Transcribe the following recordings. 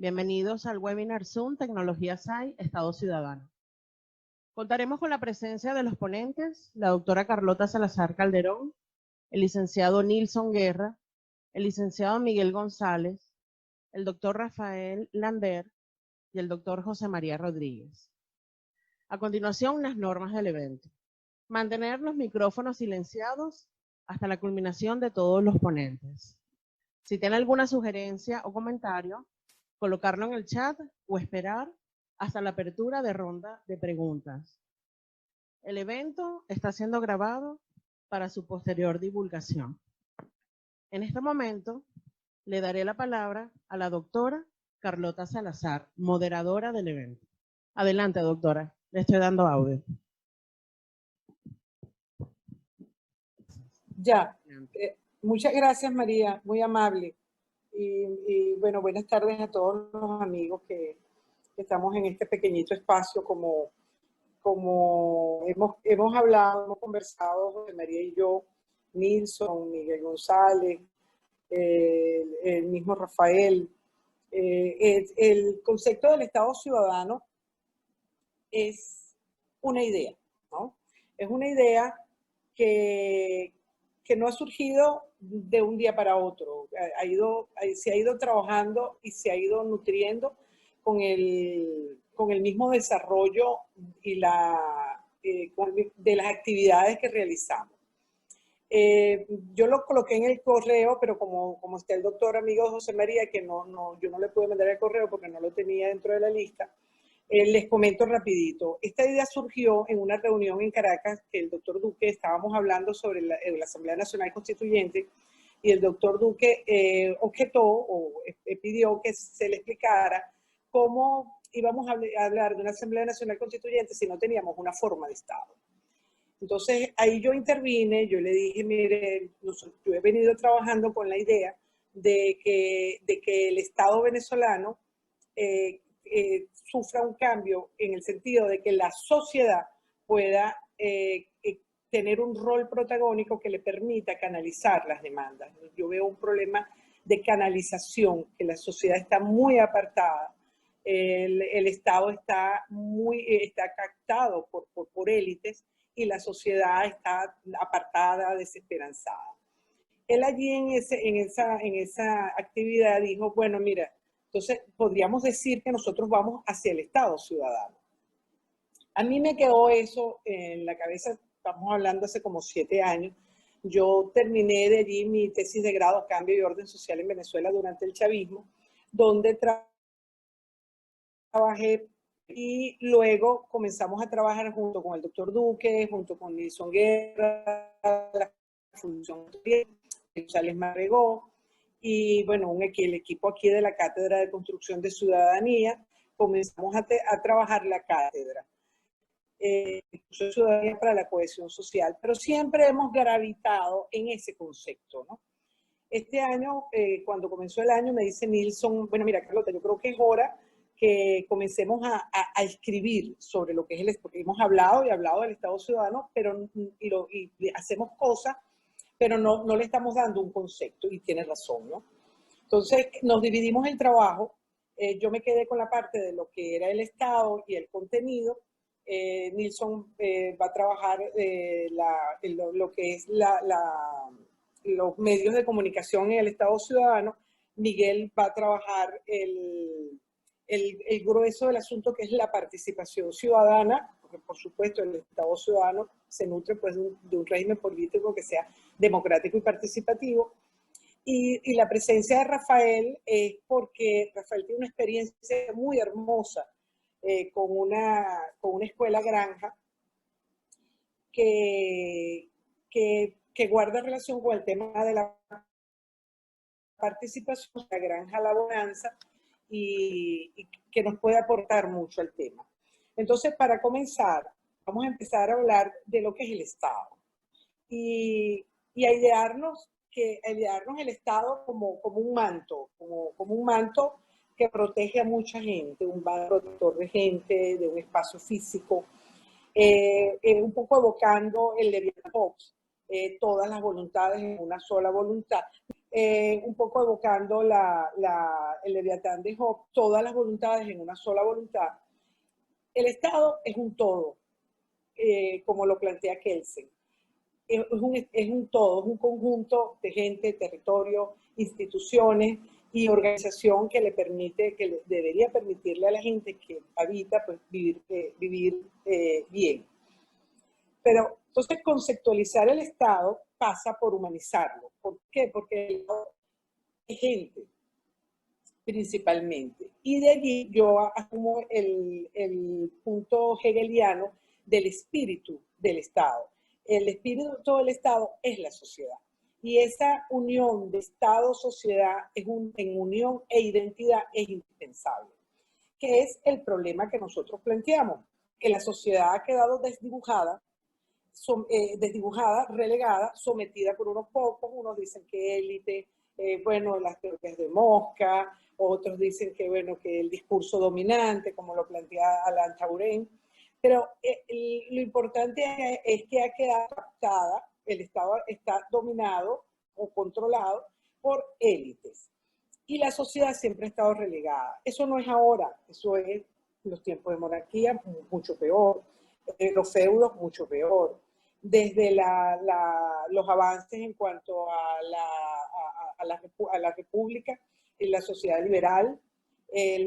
Bienvenidos al webinar Zoom Tecnología SAI, Estado Ciudadano. Contaremos con la presencia de los ponentes, la doctora Carlota Salazar Calderón, el licenciado Nilson Guerra, el licenciado Miguel González, el doctor Rafael Lambert y el doctor José María Rodríguez. A continuación, las normas del evento. Mantener los micrófonos silenciados hasta la culminación de todos los ponentes. Si tienen alguna sugerencia o comentario, colocarlo en el chat o esperar hasta la apertura de ronda de preguntas. El evento está siendo grabado para su posterior divulgación. En este momento, le daré la palabra a la doctora Carlota Salazar, moderadora del evento. Adelante, doctora. Le estoy dando audio. Ya. Muchas gracias, María. Muy amable. Y bueno, buenas tardes a todos los amigos que estamos en este pequeñito espacio. Como hemos hablado, hemos conversado, José María y yo, Nilson, Miguel González, el mismo Rafael. El concepto del Estado ciudadano es una idea, ¿no? Es una idea que no ha surgido de un día para otro. Se ha ido trabajando y se ha ido nutriendo con el mismo desarrollo y de las actividades que realizamos. Yo lo coloqué en el correo, pero como está el doctor amigo José María, que yo no le pude mandar el correo porque no lo tenía dentro de la lista, les comento rapidito. Esta idea surgió en una reunión en Caracas que el doctor Duque, estábamos hablando sobre la Asamblea Nacional Constituyente, y el doctor Duque objetó o pidió que se le explicara cómo íbamos a hablar de una Asamblea Nacional Constituyente si no teníamos una forma de Estado. Entonces ahí yo intervine, yo le dije, mire, yo he venido trabajando con la idea de que el Estado venezolano sufra un cambio en el sentido de que la sociedad pueda tener un rol protagónico que le permita canalizar las demandas. Yo veo un problema de canalización, que la sociedad está muy apartada, el Estado está captado por élites y la sociedad está apartada, desesperanzada. Él allí en esa actividad dijo, bueno, mira, entonces podríamos decir que nosotros vamos hacia el Estado ciudadano. A mí me quedó eso en la cabeza, estamos hablando hace como 7 años. Yo terminé de allí mi tesis de grado Cambio y Orden Social en Venezuela durante el chavismo, donde trabajé y luego comenzamos a trabajar junto con el doctor Duque, junto con Nilson Guerra, la Fundación González Marregó, y bueno, el equipo aquí de la Cátedra de Construcción de Ciudadanía, comenzamos a trabajar la cátedra. Ciudadanía para la cohesión social, pero siempre hemos gravitado en ese concepto, ¿no? Este año, cuando comenzó el año, me dice Nilson, bueno, mira, Carlota, yo creo que es hora que comencemos a escribir sobre lo que es porque hemos hablado del Estado ciudadano, pero y hacemos cosas, pero no le estamos dando un concepto, y tiene razón, ¿no? Entonces, nos dividimos el trabajo. Yo me quedé con la parte de lo que era el Estado y el contenido. Nilson va a trabajar lo que es los medios de comunicación en el Estado ciudadano. Miguel va a trabajar el grueso del asunto, que es la participación ciudadana, porque por supuesto el Estado ciudadano se nutre pues de un régimen político que sea democrático y participativo. Y la presencia de Rafael es porque Rafael tiene una experiencia muy hermosa con una escuela granja que guarda relación con el tema de la participación, la granja La Bonanza, y que nos puede aportar mucho al tema. Entonces, para comenzar, vamos a empezar a hablar de lo que es el Estado y a idearnos el Estado como un manto, como un manto que protege a mucha gente, un protector de gente, de un espacio físico, un poco evocando el Leviatán Fox, todas las voluntades en una sola voluntad. un poco evocando el Leviatán de Job, todas las voluntades en una sola voluntad. El Estado es un todo, como lo plantea Kelsen. Es un todo, es un conjunto de gente, territorio, instituciones y organización que le permite, que debería permitirle a la gente que habita, pues vivir bien. Pero entonces conceptualizar el Estado pasa por humanizarlo. ¿Por qué? Porque el Estado es gente, principalmente. Y de allí yo asumo el punto hegeliano del espíritu del Estado. El espíritu del Estado es la sociedad. Y esa unión de Estado-sociedad en unión e identidad es indispensable. Que es el problema que nosotros planteamos, que la sociedad ha quedado desdibujada, relegada, sometida por unos pocos. Unos dicen que élite, bueno, las teorías de Mosca, otros dicen que, bueno, que el discurso dominante, como lo plantea Alain Touraine. Pero lo importante es que ha quedado captada, el Estado está dominado o controlado por élites. Y la sociedad siempre ha estado relegada. Eso no es ahora, eso es en los tiempos de monarquía, mucho peor. Los feudos, mucho peor. Desde los avances en cuanto a la república, en la sociedad liberal, el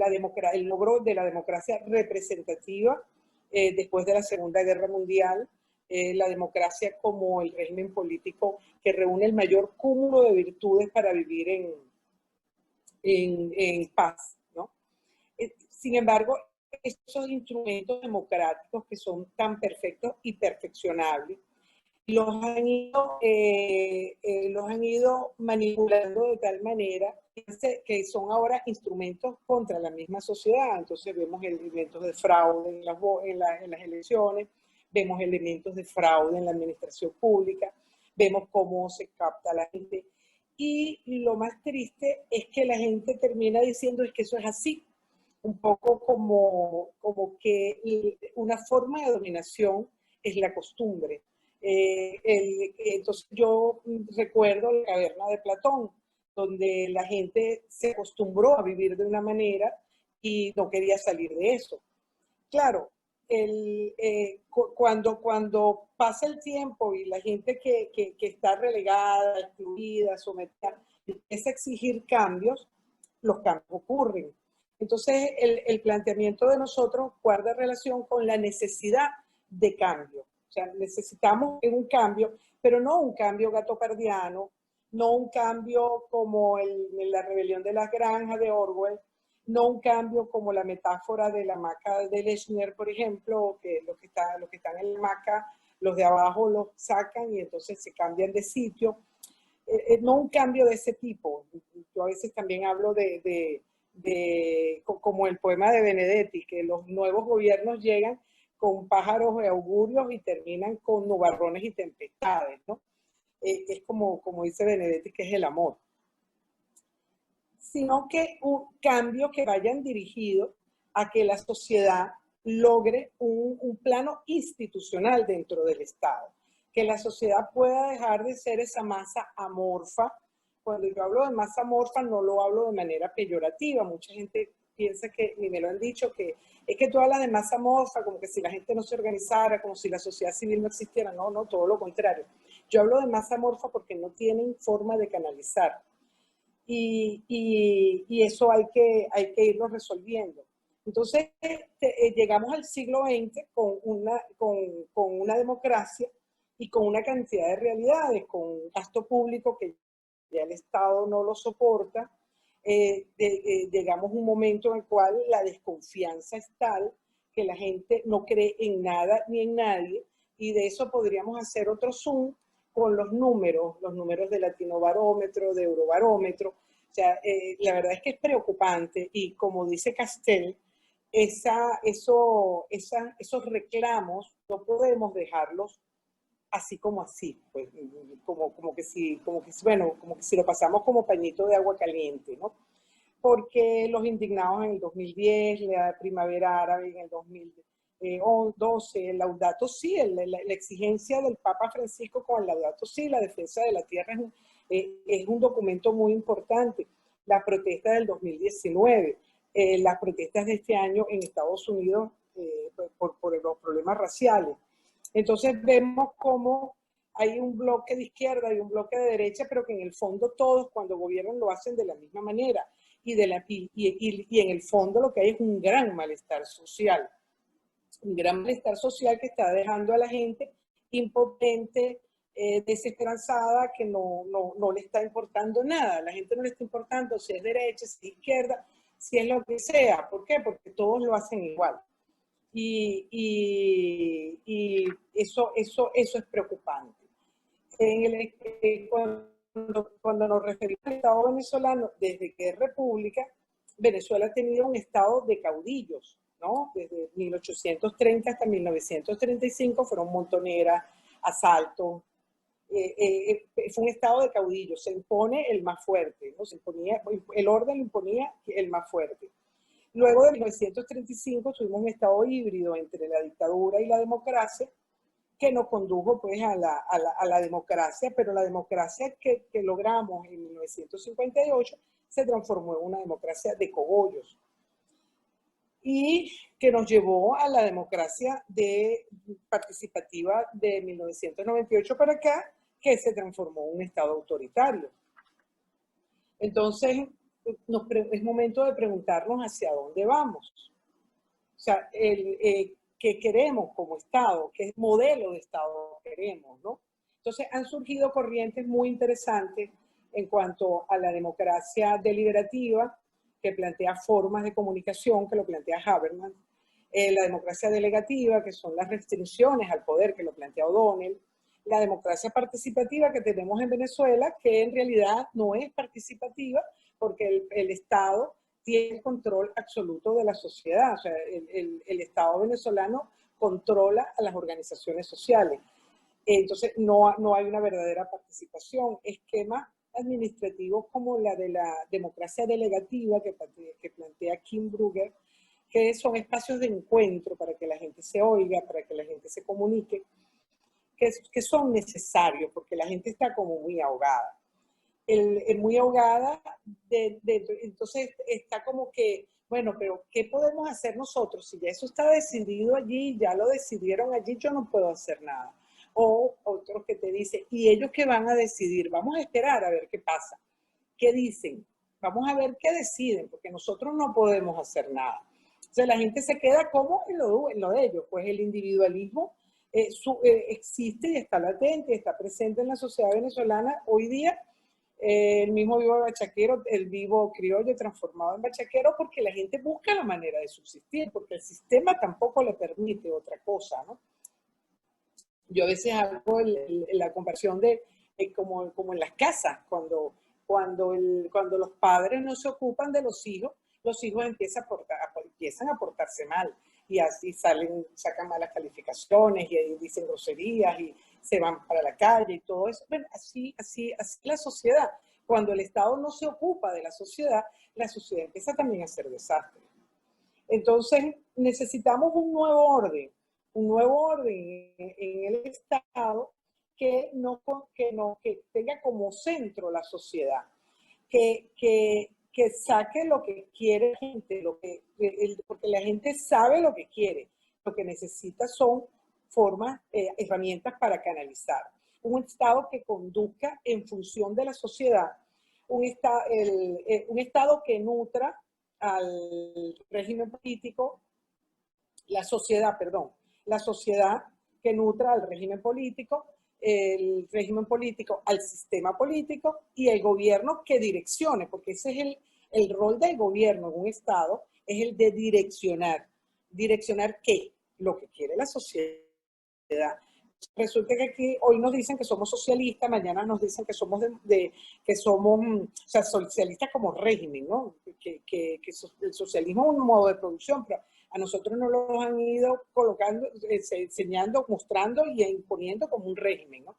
logro de la democracia representativa después de la Segunda Guerra Mundial, la democracia como el régimen político que reúne el mayor cúmulo de virtudes para vivir en paz, ¿no? Sin embargo, esos instrumentos democráticos que son tan perfectos y perfeccionables, los han ido manipulando de tal manera que son ahora instrumentos contra la misma sociedad. Entonces vemos elementos de fraude en las elecciones, vemos elementos de fraude en la administración pública, vemos cómo se capta a la gente. Y lo más triste es que la gente termina diciendo es que eso es así, un poco como que una forma de dominación es la costumbre. Entonces yo recuerdo la caverna de Platón, donde la gente se acostumbró a vivir de una manera y no quería salir de eso. Claro, cuando pasa el tiempo y la gente que está relegada, excluida, sometida, empieza a exigir cambios, los cambios ocurren. Entonces, el planteamiento de nosotros guarda relación con la necesidad de cambio. O sea, necesitamos un cambio, pero no un cambio gatopardiano, no un cambio como la rebelión de las granjas de Orwell, no un cambio como la metáfora de la hamaca de Lechner, por ejemplo, que los que están en la hamaca, los de abajo los sacan y entonces se cambian de sitio. No un cambio de ese tipo. Yo a veces también hablo como el poema de Benedetti, que los nuevos gobiernos llegan con pájaros de augurios y terminan con nubarrones y tempestades, ¿no? Es como dice Benedetti, que es el amor. Sino que un cambio que vayan dirigido a que la sociedad logre un plano institucional dentro del Estado, que la sociedad pueda dejar de ser esa masa amorfa. Cuando yo hablo de masa amorfa no lo hablo de manera peyorativa, mucha gente piensa que, ni me lo han dicho, que es que tú hablas de masa amorfa como que si la gente no se organizara, como si la sociedad civil no existiera. No, no, todo lo contrario. Yo hablo de masa amorfa porque no tienen forma de canalizar. Y eso hay que irlo resolviendo. Entonces, llegamos al siglo XX con una democracia y con una cantidad de realidades, con un gasto público que ya el Estado no lo soporta. Llegamos a un momento en el cual la desconfianza es tal que la gente no cree en nada ni en nadie, y de eso podríamos hacer otro Zoom con los números de Latinobarómetro, de Eurobarómetro. O sea, la verdad es que es preocupante y como dice Castel, esos reclamos no podemos dejarlos así como así, pues, como que si lo pasamos como pañito de agua caliente, ¿no? Porque los indignados en el 2010, la primavera árabe en el 2012, el Laudato Si, la exigencia del Papa Francisco con el Laudato Si, la defensa de la tierra Es un documento muy importante. Las protestas del 2019, las protestas de este año en Estados Unidos por los problemas raciales. Entonces vemos cómo hay un bloque de izquierda y un bloque de derecha, pero que en el fondo todos cuando gobiernan lo hacen de la misma manera. Y en el fondo lo que hay es un gran malestar social. Un gran malestar social que está dejando a la gente impotente, desesperanzada, que no le está importando nada. A la gente no le está importando si es derecha, si es izquierda, si es lo que sea. ¿Por qué? Porque todos lo hacen igual. Y eso es preocupante. Cuando nos referimos al Estado venezolano, desde que es república, Venezuela ha tenido un estado de caudillos, ¿no? Desde 1830 hasta 1935 fueron montoneras, asaltos. Fue un estado de caudillos. Se impone el más fuerte, ¿no? El orden lo imponía el más fuerte. Luego de 1935 tuvimos un estado híbrido entre la dictadura y la democracia, que nos condujo pues a la democracia, pero la democracia que logramos en 1958 se transformó en una democracia de cogollos y que nos llevó a la democracia participativa de 1998 para acá, que se transformó en un estado autoritario. Entonces, es momento de preguntarnos hacia dónde vamos. O sea, qué queremos como Estado, qué modelo de Estado queremos, ¿no? Entonces han surgido corrientes muy interesantes en cuanto a la democracia deliberativa, que plantea formas de comunicación, que lo plantea Habermas, la democracia delegativa, que son las restricciones al poder, que lo plantea O'Donnell, la democracia participativa que tenemos en Venezuela, que en realidad no es participativa, porque el Estado tiene control absoluto de la sociedad. O sea, el Estado venezolano controla a las organizaciones sociales. Entonces, no hay una verdadera participación. Esquemas administrativos como la de la democracia delegativa que plantea Kim Brugger, que son espacios de encuentro para que la gente se oiga, para que la gente se comunique, que son necesarios porque la gente está como muy ahogada. Muy ahogada, entonces está como que, bueno, pero ¿qué podemos hacer nosotros? Si ya eso está decidido allí, ya lo decidieron allí, yo no puedo hacer nada. O otros que te dicen, ¿y ellos qué van a decidir? Vamos a esperar a ver qué pasa. ¿Qué dicen? Vamos a ver qué deciden, porque nosotros no podemos hacer nada. O sea, la gente se queda como en lo de ellos, pues el individualismo existe y está latente, está presente en la sociedad venezolana hoy día. El mismo vivo bachaquero, el vivo criollo transformado en bachaquero, porque la gente busca la manera de subsistir, porque el sistema tampoco le permite otra cosa, ¿no? Yo a veces hago la comparación de como en las casas, cuando los padres no se ocupan de los hijos empiezan a portarse mal, y así sacan malas calificaciones, y ahí dicen groserías, y se van para la calle y todo eso. Bueno, así la sociedad. Cuando el Estado no se ocupa de la sociedad empieza también a hacer desastres. Entonces, necesitamos un nuevo orden en el Estado que tenga como centro la sociedad, que saque lo que quiere la gente, porque la gente sabe lo que quiere. Lo que necesita son herramientas para canalizar. Un Estado que conduzca en función de la sociedad, un Estado que nutra al régimen político, la sociedad que nutra al régimen político, el régimen político al sistema político, y el gobierno que direccione, porque ese es el rol del gobierno en un Estado, es el de direccionar. ¿Direccionar qué? Lo que quiere la sociedad. Resulta que aquí hoy nos dicen que somos socialistas, mañana nos dicen que somos socialistas como régimen, ¿no? Que el socialismo es un modo de producción, pero a nosotros nos lo han ido colocando, enseñando, mostrando y imponiendo como un régimen, ¿no?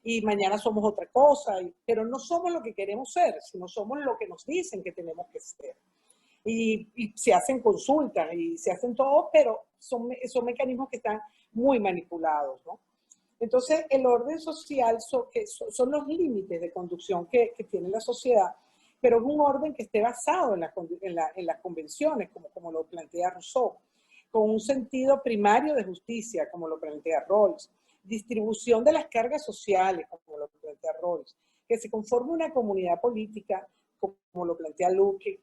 Y mañana somos otra cosa, pero no somos lo que queremos ser, sino somos lo que nos dicen que tenemos que ser. Y se hacen consultas y se hacen todo, pero son mecanismos que están muy manipulados, ¿no? Entonces, el orden social son los límites de conducción que tiene la sociedad, pero es un orden que esté basado en las convenciones, como lo plantea Rousseau, con un sentido primario de justicia, como lo plantea Rawls, distribución de las cargas sociales, como lo plantea Rawls, que se conforme una comunidad política, como lo plantea Luckey,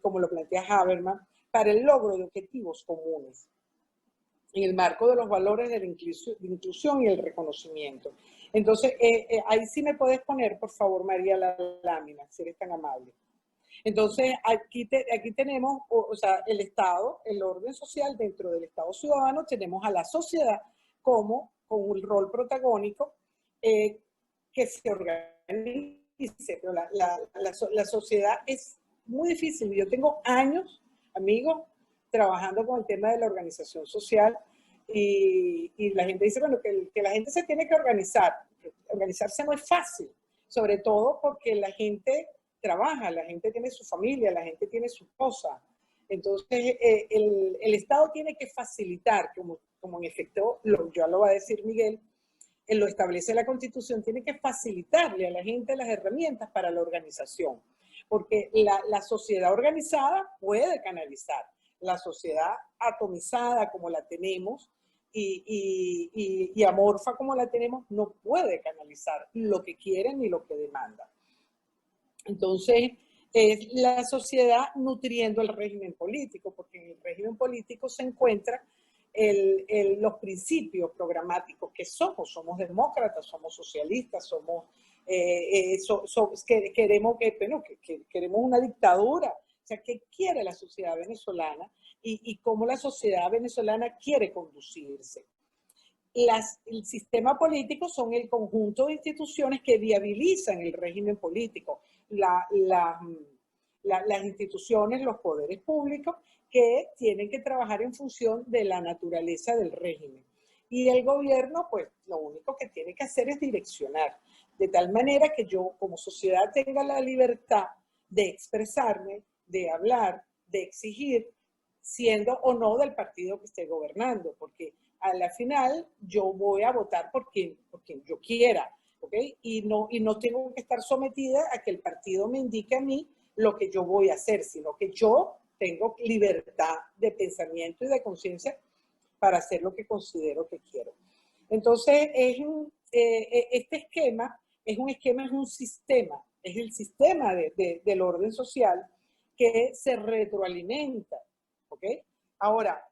como lo plantea Habermas, para el logro de objetivos comunes, en el marco de los valores de la inclusión y el reconocimiento. Entonces, ahí sí me puedes poner, por favor, María, la lámina, si eres tan amable. Entonces, aquí tenemos, o sea, el Estado, el orden social. Dentro del Estado ciudadano tenemos a la sociedad con un rol protagónico que se organice. Pero la sociedad es muy difícil. Yo tengo años, amigos, trabajando con el tema de la organización social y la gente dice, bueno, que la gente se tiene que organizar. Organizarse no es fácil, sobre todo porque la gente trabaja, la gente tiene su familia, la gente tiene sus cosas. Entonces, el Estado tiene que facilitar, como en efecto ya lo va a decir Miguel, lo establece la Constitución, tiene que facilitarle a la gente las herramientas para la organización, porque la sociedad organizada puede canalizar, la sociedad atomizada como la tenemos y amorfa como la tenemos no puede canalizar lo que quiere ni lo que demanda. Entonces, es la sociedad nutriendo el régimen político, porque en el régimen político se encuentran los principios programáticos que somos demócratas, somos socialistas, queremos queremos una dictadura. O sea, ¿qué quiere la sociedad venezolana y cómo la sociedad venezolana quiere conducirse? El sistema político son el conjunto de instituciones que viabilizan el régimen político. Las instituciones, los poderes públicos, que tienen que trabajar en función de la naturaleza del régimen. Y el gobierno, pues, lo único que tiene que hacer es direccionar, de tal manera que yo, como sociedad, tenga la libertad de expresarme, de hablar, de exigir, siendo o no del partido que esté gobernando, porque a la final yo voy a votar por quien yo quiera, ¿ok? Y no tengo que estar sometida a que el partido me indique a mí lo que yo voy a hacer, sino que yo tengo libertad de pensamiento y de conciencia para hacer lo que considero que quiero. Entonces, este esquema es un sistema, es el sistema del orden social que se retroalimenta, ¿ok? Ahora,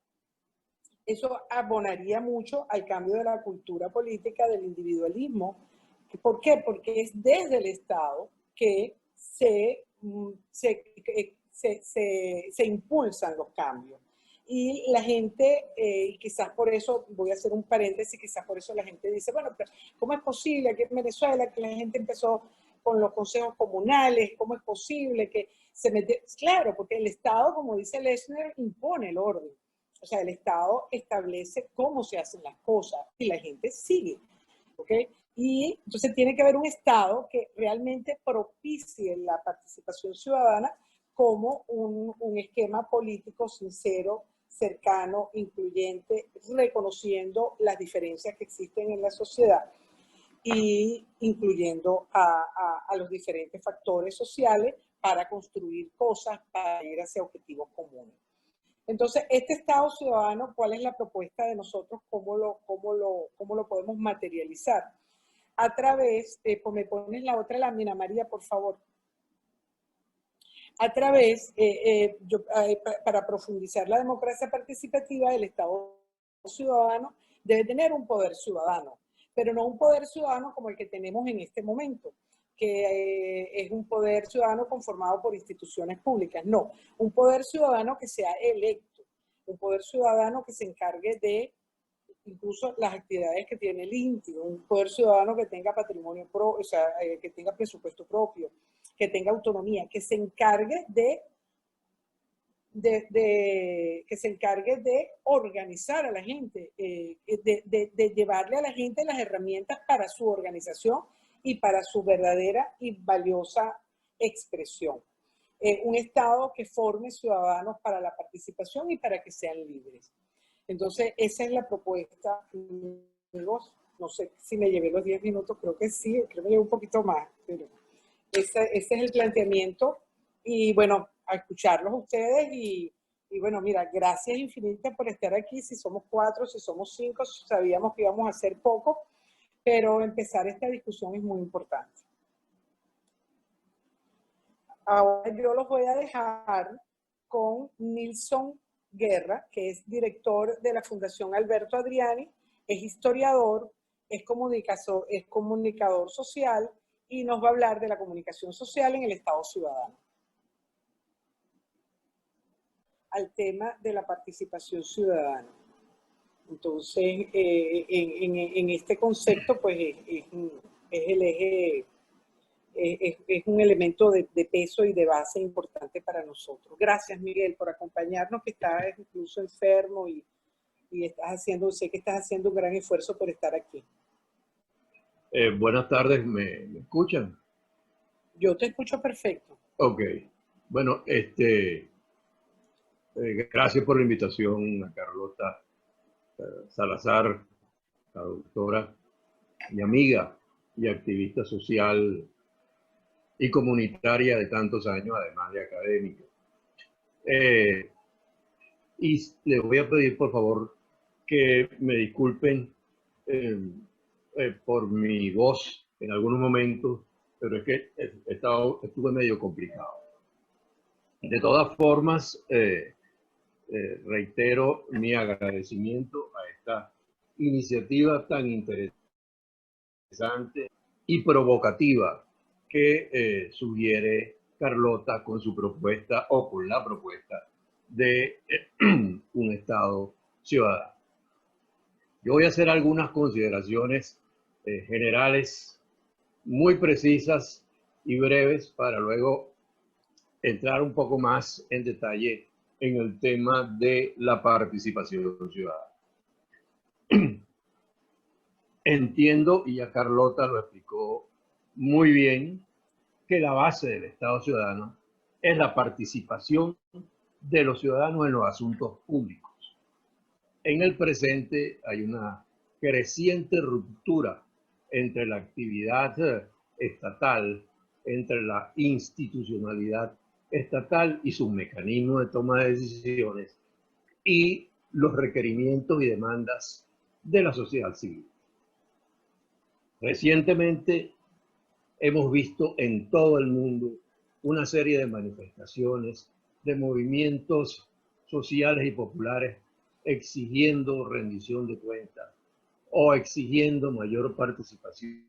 eso abonaría mucho al cambio de la cultura política del individualismo. ¿Por qué? Porque es desde el Estado que se impulsan los cambios. Y la gente, quizás por eso, voy a hacer un paréntesis, quizás por eso la gente dice, bueno, pero ¿cómo es posible que en Venezuela que la gente empezó con los consejos comunales? ¿Cómo es posible que se mete? Claro, porque el Estado, como dice Lechner, impone el orden. O sea, el Estado establece cómo se hacen las cosas y la gente sigue, ¿ok? Y entonces tiene que haber un Estado que realmente propicie la participación ciudadana como un esquema político sincero, cercano, incluyente, reconociendo las diferencias que existen en la sociedad y incluyendo a los diferentes factores sociales para construir cosas, para ir hacia objetivos comunes. Entonces, este Estado ciudadano, ¿cuál es la propuesta de nosotros? ¿Cómo lo podemos materializar? A través, pues me pones la otra lámina, María, por favor. A través, para profundizar la democracia participativa, el Estado ciudadano debe tener un poder ciudadano, pero no un poder ciudadano como el que tenemos en este momento, que es un poder ciudadano conformado por instituciones públicas. No, un poder ciudadano que sea electo, un poder ciudadano que se encargue de incluso las actividades que tiene el INTI, un poder ciudadano que tenga patrimonio propio, o sea, que tenga presupuesto propio, que tenga autonomía, que se encargue que se encargue de organizar a la gente, de llevarle a la gente las herramientas para su organización y para su verdadera y valiosa expresión. Un Estado que forme ciudadanos para la participación y para que sean libres. Entonces, esa es la propuesta, amigos, No sé si me llevé los 10 minutos, creo que sí, creo que me llevé un poquito más, pero ese es el planteamiento. Y bueno, a escucharlos a ustedes y bueno, mira, gracias infinitas por estar aquí. Si somos 4, si somos 5, sabíamos que íbamos a hacer poco, pero empezar esta discusión es muy importante. Ahora yo los voy a dejar con Nilson Guerra, que es director de la Fundación Alberto Adriani, es historiador, es comunicador social y nos va a hablar de la comunicación social en el Estado ciudadano. Al tema de la participación ciudadana. Entonces, en este concepto, pues es el eje, es un elemento de peso y de base importante para nosotros. Gracias, Miguel, por acompañarnos, que estás incluso enfermo y sé que estás haciendo un gran esfuerzo por estar aquí. Buenas tardes, ¿me escuchan? Yo te escucho perfecto. Ok. Bueno, gracias por la invitación a Carlota Salazar, la doctora, mi amiga y activista social y comunitaria de tantos años, además de académica. Y les voy a pedir, por favor, que me disculpen por mi voz en algunos momentos, pero es que estuve medio complicado. De todas formas, reitero mi agradecimiento a esta iniciativa tan interesante y provocativa que sugiere Carlota con su propuesta o con la propuesta de un Estado ciudadano. Yo voy a hacer algunas consideraciones generales muy precisas y breves para luego entrar un poco más en detalle en el tema de la participación ciudadana. Entiendo, y ya Carlota lo explicó muy bien, que la base del Estado ciudadano es la participación de los ciudadanos en los asuntos públicos. En el presente hay una creciente ruptura entre la actividad estatal, entre la institucionalidad estatal y sus mecanismos de toma de decisiones y los requerimientos y demandas de la sociedad civil. Recientemente hemos visto en todo el mundo una serie de manifestaciones, de movimientos sociales y populares exigiendo rendición de cuentas o exigiendo mayor participación,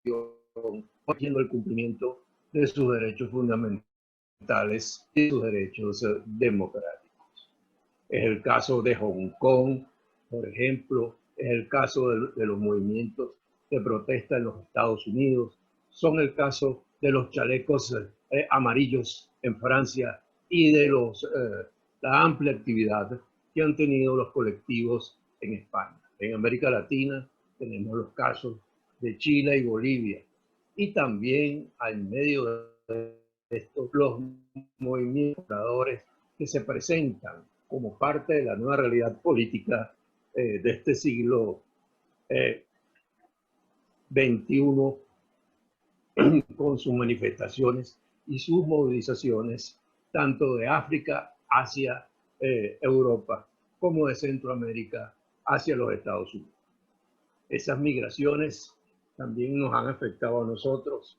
o exigiendo el cumplimiento de sus derechos fundamentales y sus derechos democráticos. Es el caso de Hong Kong, por ejemplo, es el caso de los movimientos de protesta en los Estados Unidos, son el caso de los chalecos amarillos en Francia y de la amplia actividad que han tenido los colectivos en España. En América Latina tenemos los casos de Chile y Bolivia. Y también en medio de estos los movimientos que se presentan como parte de la nueva realidad política de este siglo XXI, con sus manifestaciones y sus movilizaciones, tanto de África hacia Europa, como de Centroamérica hacia los Estados Unidos. Esas migraciones también nos han afectado a nosotros.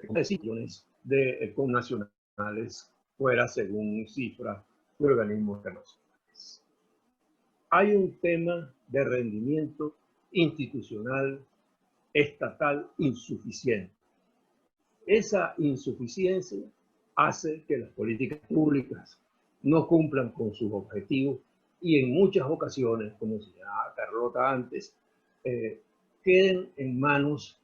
Decisiones de connacionales fuera según cifras de organismos internacionales. Hay un tema de rendimiento institucional estatal insuficiente. Esa insuficiencia hace que las políticas públicas no cumplan con sus objetivos y en muchas ocasiones, como señalaba Carlota antes, queden en manos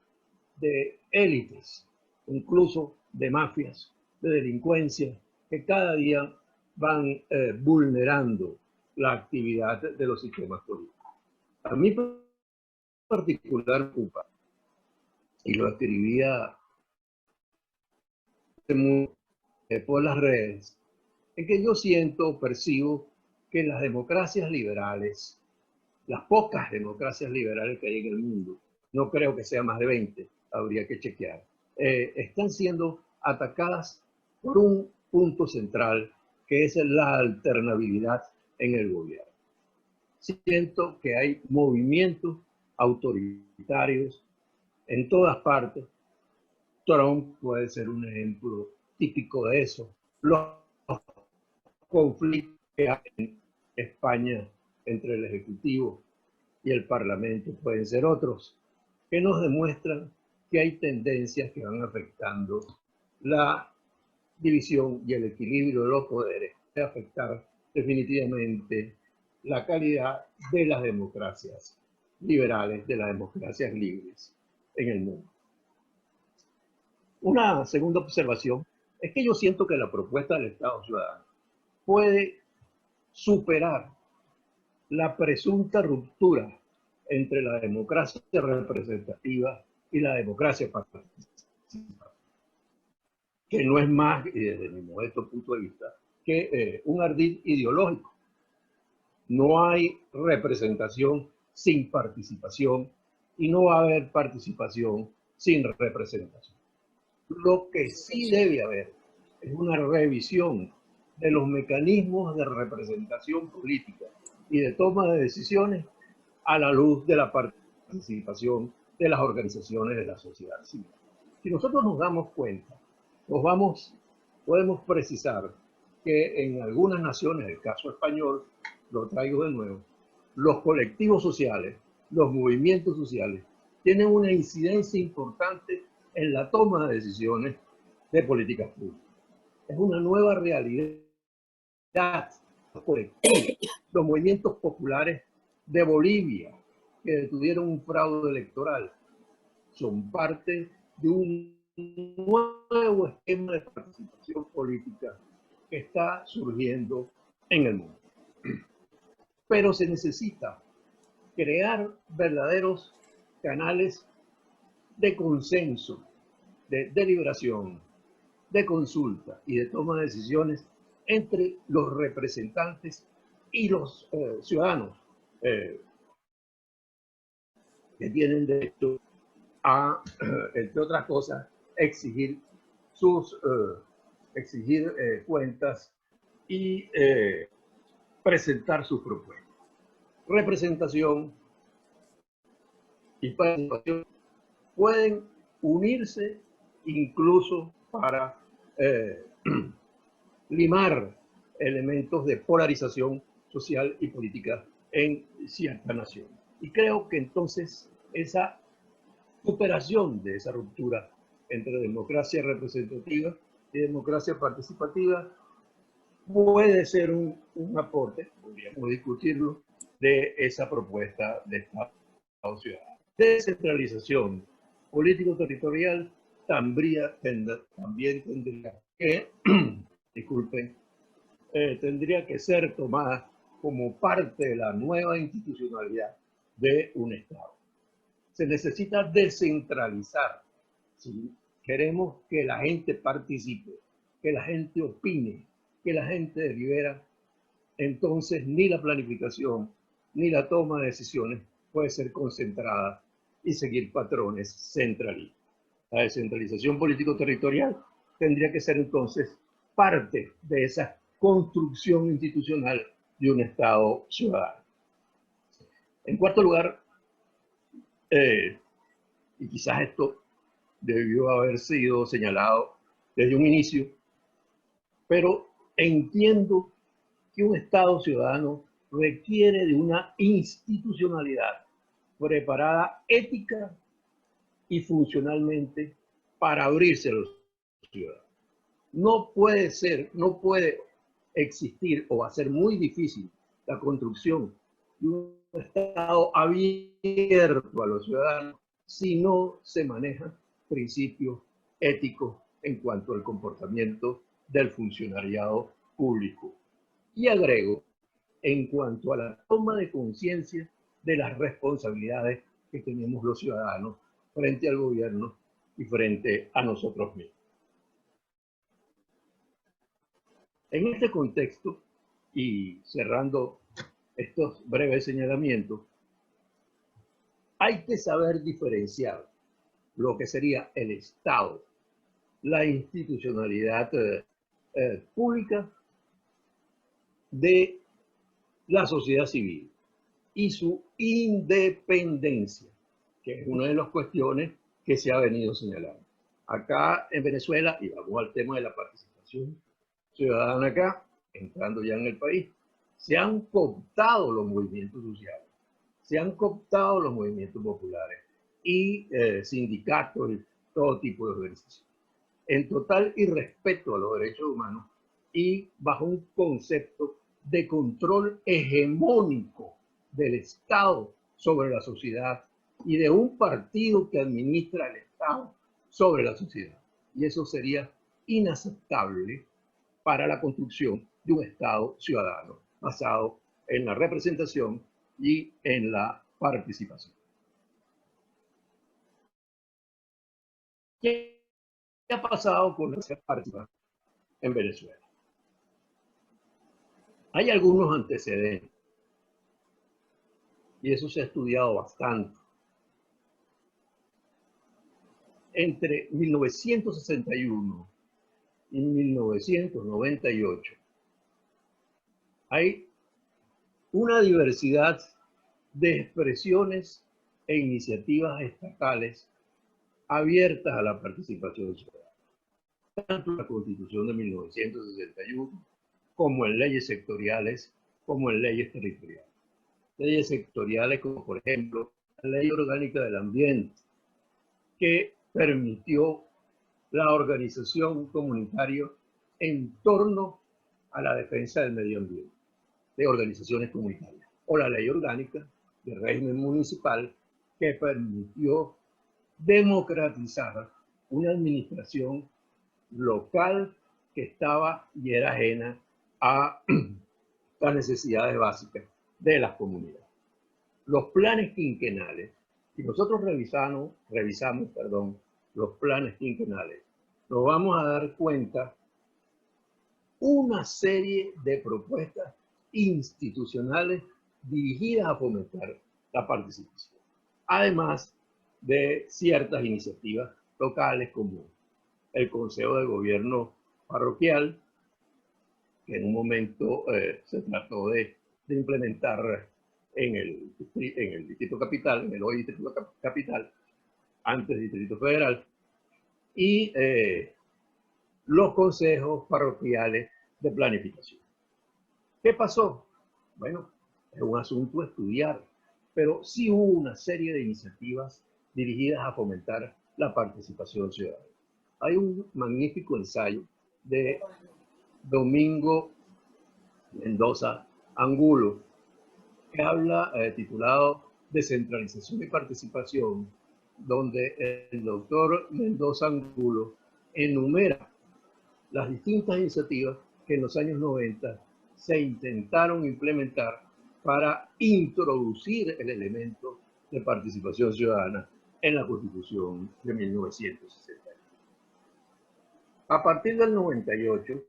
de élites, incluso de mafias, de delincuencia, que cada día van vulnerando la actividad de los sistemas políticos. A mí particular culpa, y lo escribía por las redes, es que yo siento, percibo que las democracias liberales las pocas democracias liberales que hay en el mundo, no creo que sea más de 20, habría que chequear, están siendo atacadas por un punto central, que es la alternabilidad en el gobierno. Siento que hay movimientos autoritarios en todas partes. Trump puede ser un ejemplo típico de eso. Los conflictos que hay en España entre el Ejecutivo y el Parlamento pueden ser otros, que nos demuestran que hay tendencias que van afectando la división y el equilibrio de los poderes, de afectar definitivamente la calidad de las democracias liberales, de las democracias libres en el mundo. Una segunda observación es que yo siento que la propuesta del Estado ciudadano puede superar la presunta ruptura entre la democracia representativa y la democracia participativa, que no es más, y desde mi modesto punto de vista, que un ardid ideológico. No hay representación sin participación y no va a haber participación sin representación. Lo que sí debe haber es una revisión de los mecanismos de representación política y de toma de decisiones a la luz de la participación de las organizaciones de la sociedad civil. Si nosotros nos damos cuenta, podemos precisar que en algunas naciones, el caso español, lo traigo de nuevo, los colectivos sociales, los movimientos sociales, tienen una incidencia importante en la toma de decisiones de políticas públicas. Es una nueva realidad. Los colectivos, los movimientos populares de Bolivia, que detuvieron un fraude electoral, son parte de un nuevo esquema de participación política que está surgiendo en el mundo. Pero se necesita crear verdaderos canales de consenso, de deliberación, de consulta y de toma de decisiones entre los representantes y los ciudadanos que tienen derecho a, entre otras cosas, exigir cuentas y presentar sus propuestas. Representación y participación pueden unirse incluso para limar elementos de polarización social y política en cierta nación. Y creo que entonces esa superación de esa ruptura entre democracia representativa y democracia participativa puede ser un aporte, podríamos discutirlo, de esa propuesta de Estado ciudadano. Descentralización político-territorial también tendría que, disculpen, tendría que ser tomada como parte de la nueva institucionalidad de un Estado. Se necesita descentralizar. Si queremos que la gente participe, que la gente opine, que la gente delibera, entonces ni la planificación ni la toma de decisiones puede ser concentrada y seguir patrones centralistas. La descentralización político-territorial tendría que ser entonces parte de esa construcción institucional de un Estado ciudadano. En cuarto lugar, y quizás esto debió haber sido señalado desde un inicio, pero entiendo que un Estado ciudadano requiere de una institucionalidad preparada ética y funcionalmente para abrirse a los ciudadanos. No puede existir o va a ser muy difícil la construcción de un Estado abierto a los ciudadanos si no se manejan principios éticos en cuanto al comportamiento del funcionariado público. Y agrego, en cuanto a la toma de conciencia de las responsabilidades que tenemos los ciudadanos frente al gobierno y frente a nosotros mismos. En este contexto, y cerrando estos breves señalamientos, hay que saber diferenciar lo que sería el Estado, la institucionalidad pública de la sociedad civil y su independencia, que es una de las cuestiones que se ha venido señalando. Acá en Venezuela, y vamos al tema de la participación ciudadana acá, entrando ya en el país, se han cooptado los movimientos sociales, se han cooptado los movimientos populares y sindicatos y todo tipo de organizaciones, en total irrespeto a los derechos humanos y bajo un concepto de control hegemónico del Estado sobre la sociedad y de un partido que administra el Estado sobre la sociedad. Y eso sería inaceptable para la construcción de un Estado ciudadano basado en la representación y en la participación. ¿Qué ha pasado con la participación en Venezuela? Hay algunos antecedentes y eso se ha estudiado bastante. Entre 1961 y 1998 hay una diversidad de expresiones e iniciativas estatales abiertas a la participación ciudadana, tanto en la Constitución de 1961 como en leyes sectoriales, como en leyes territoriales. Leyes sectoriales como, por ejemplo, la Ley Orgánica del Ambiente, que permitió la organización comunitaria en torno a la defensa del medio ambiente, de organizaciones comunitarias, o la Ley Orgánica del Régimen Municipal, que permitió democratizar una administración local que estaba y era ajena a las necesidades básicas de las comunidades. Los planes quinquenales, si nosotros revisamos los planes quinquenales, nos vamos a dar cuenta una serie de propuestas institucionales dirigidas a fomentar la participación, además de ciertas iniciativas locales como el Consejo de Gobierno Parroquial, que en un momento se trató de implementar en el Distrito Capital, en el hoy Distrito Capital, antes Distrito Federal, y los consejos parroquiales de planificación. ¿Qué pasó? Bueno, es un asunto a estudiar, pero sí hubo una serie de iniciativas dirigidas a fomentar la participación ciudadana. Hay un magnífico ensayo de Domingo Mendoza Angulo, que habla, titulado Descentralización y Participación, donde el doctor Mendoza Angulo enumera las distintas iniciativas que en los años 90 se intentaron implementar para introducir el elemento de participación ciudadana en la Constitución de 1960. A partir del 98,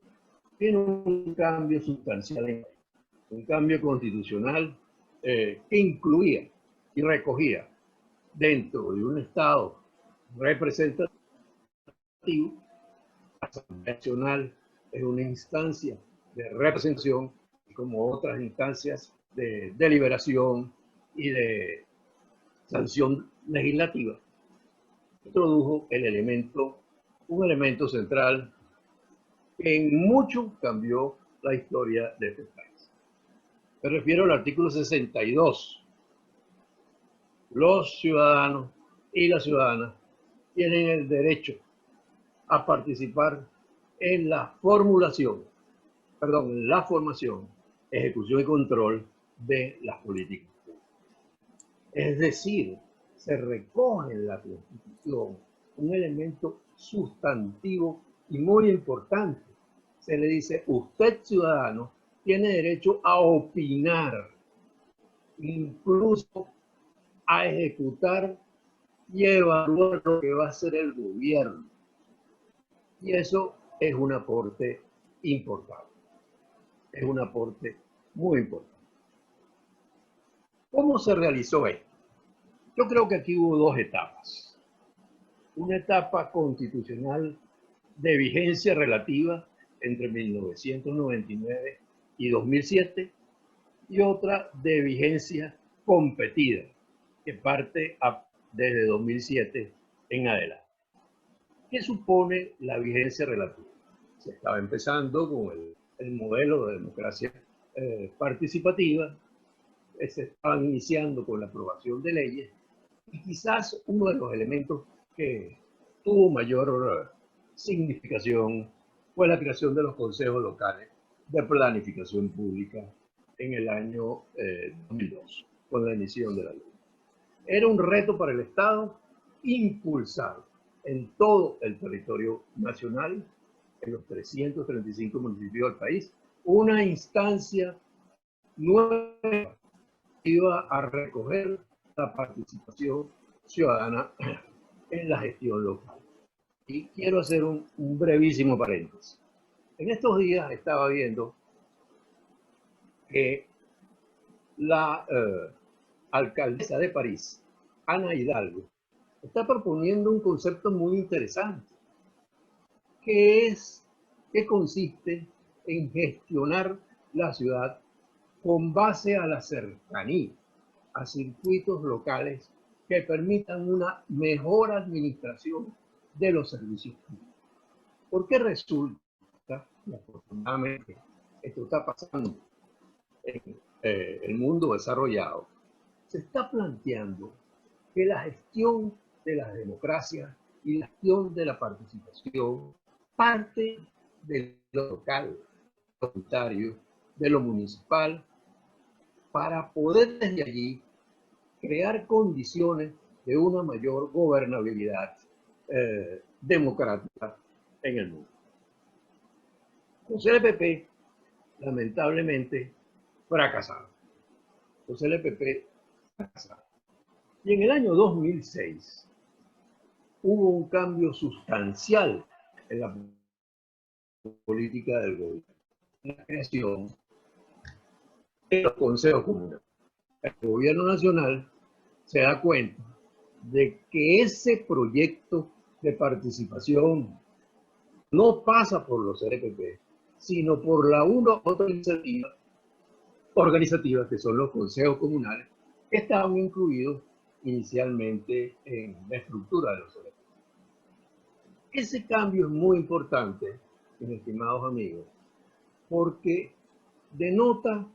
tiene un cambio sustancial, un cambio constitucional que incluía y recogía dentro de un Estado representativo. La Asamblea Nacional es una instancia de representación, como otras instancias de deliberación y de sanción legislativa. Introdujo un elemento central que en mucho cambió la historia de este país. Me refiero al artículo 62. Los ciudadanos y las ciudadanas tienen el derecho a participar en la formación, ejecución y control de las políticas públicas. Es decir, se recoge en la Constitución un elemento sustantivo y muy importante. Se le dice, usted ciudadano tiene derecho a opinar, incluso a ejecutar y evaluar lo que va a hacer el gobierno. Y eso es un aporte importante. Es un aporte muy importante. ¿Cómo se realizó esto? Yo creo que aquí hubo dos etapas. Una etapa constitucional de vigencia relativa entre 1999 y 2007 y otra de vigencia competida que parte desde 2007 en adelante. ¿Qué supone la vigencia relativa? Se estaba empezando con el modelo de democracia participativa, se estaban iniciando con la aprobación de leyes y quizás uno de los elementos que tuvo mayor significación fue la creación de los consejos locales de planificación pública en el año 2002, con la emisión de la ley. Era un reto para el Estado impulsar en todo el territorio nacional, en los 335 municipios del país, una instancia nueva que iba a recoger la participación ciudadana en la gestión local. Y quiero hacer un brevísimo paréntesis. En estos días estaba viendo que la alcaldesa de París, Ana Hidalgo, está proponiendo un concepto muy interesante, que consiste en gestionar la ciudad con base a la cercanía, a circuitos locales que permitan una mejor administración de los servicios públicos. Porque resulta, y afortunadamente esto está pasando en el mundo desarrollado, se está planteando que la gestión de las democracias y la gestión de la participación parte de lo local, de lo comunitario, de lo municipal, para poder desde allí crear condiciones de una mayor gobernabilidad democrática en el mundo. Los LPP, lamentablemente, fracasaron. Los LPP fracasaron. Y en el año 2006 hubo un cambio sustancial en la política del gobierno. La creación de los consejos comunales. El gobierno nacional se da cuenta de que ese proyecto de participación no pasa por los LPP, sino por la otra iniciativa organizativa, que son los consejos comunales, que estaban incluidos inicialmente en la estructura de los LPP. Ese cambio es muy importante, mis estimados amigos, porque denota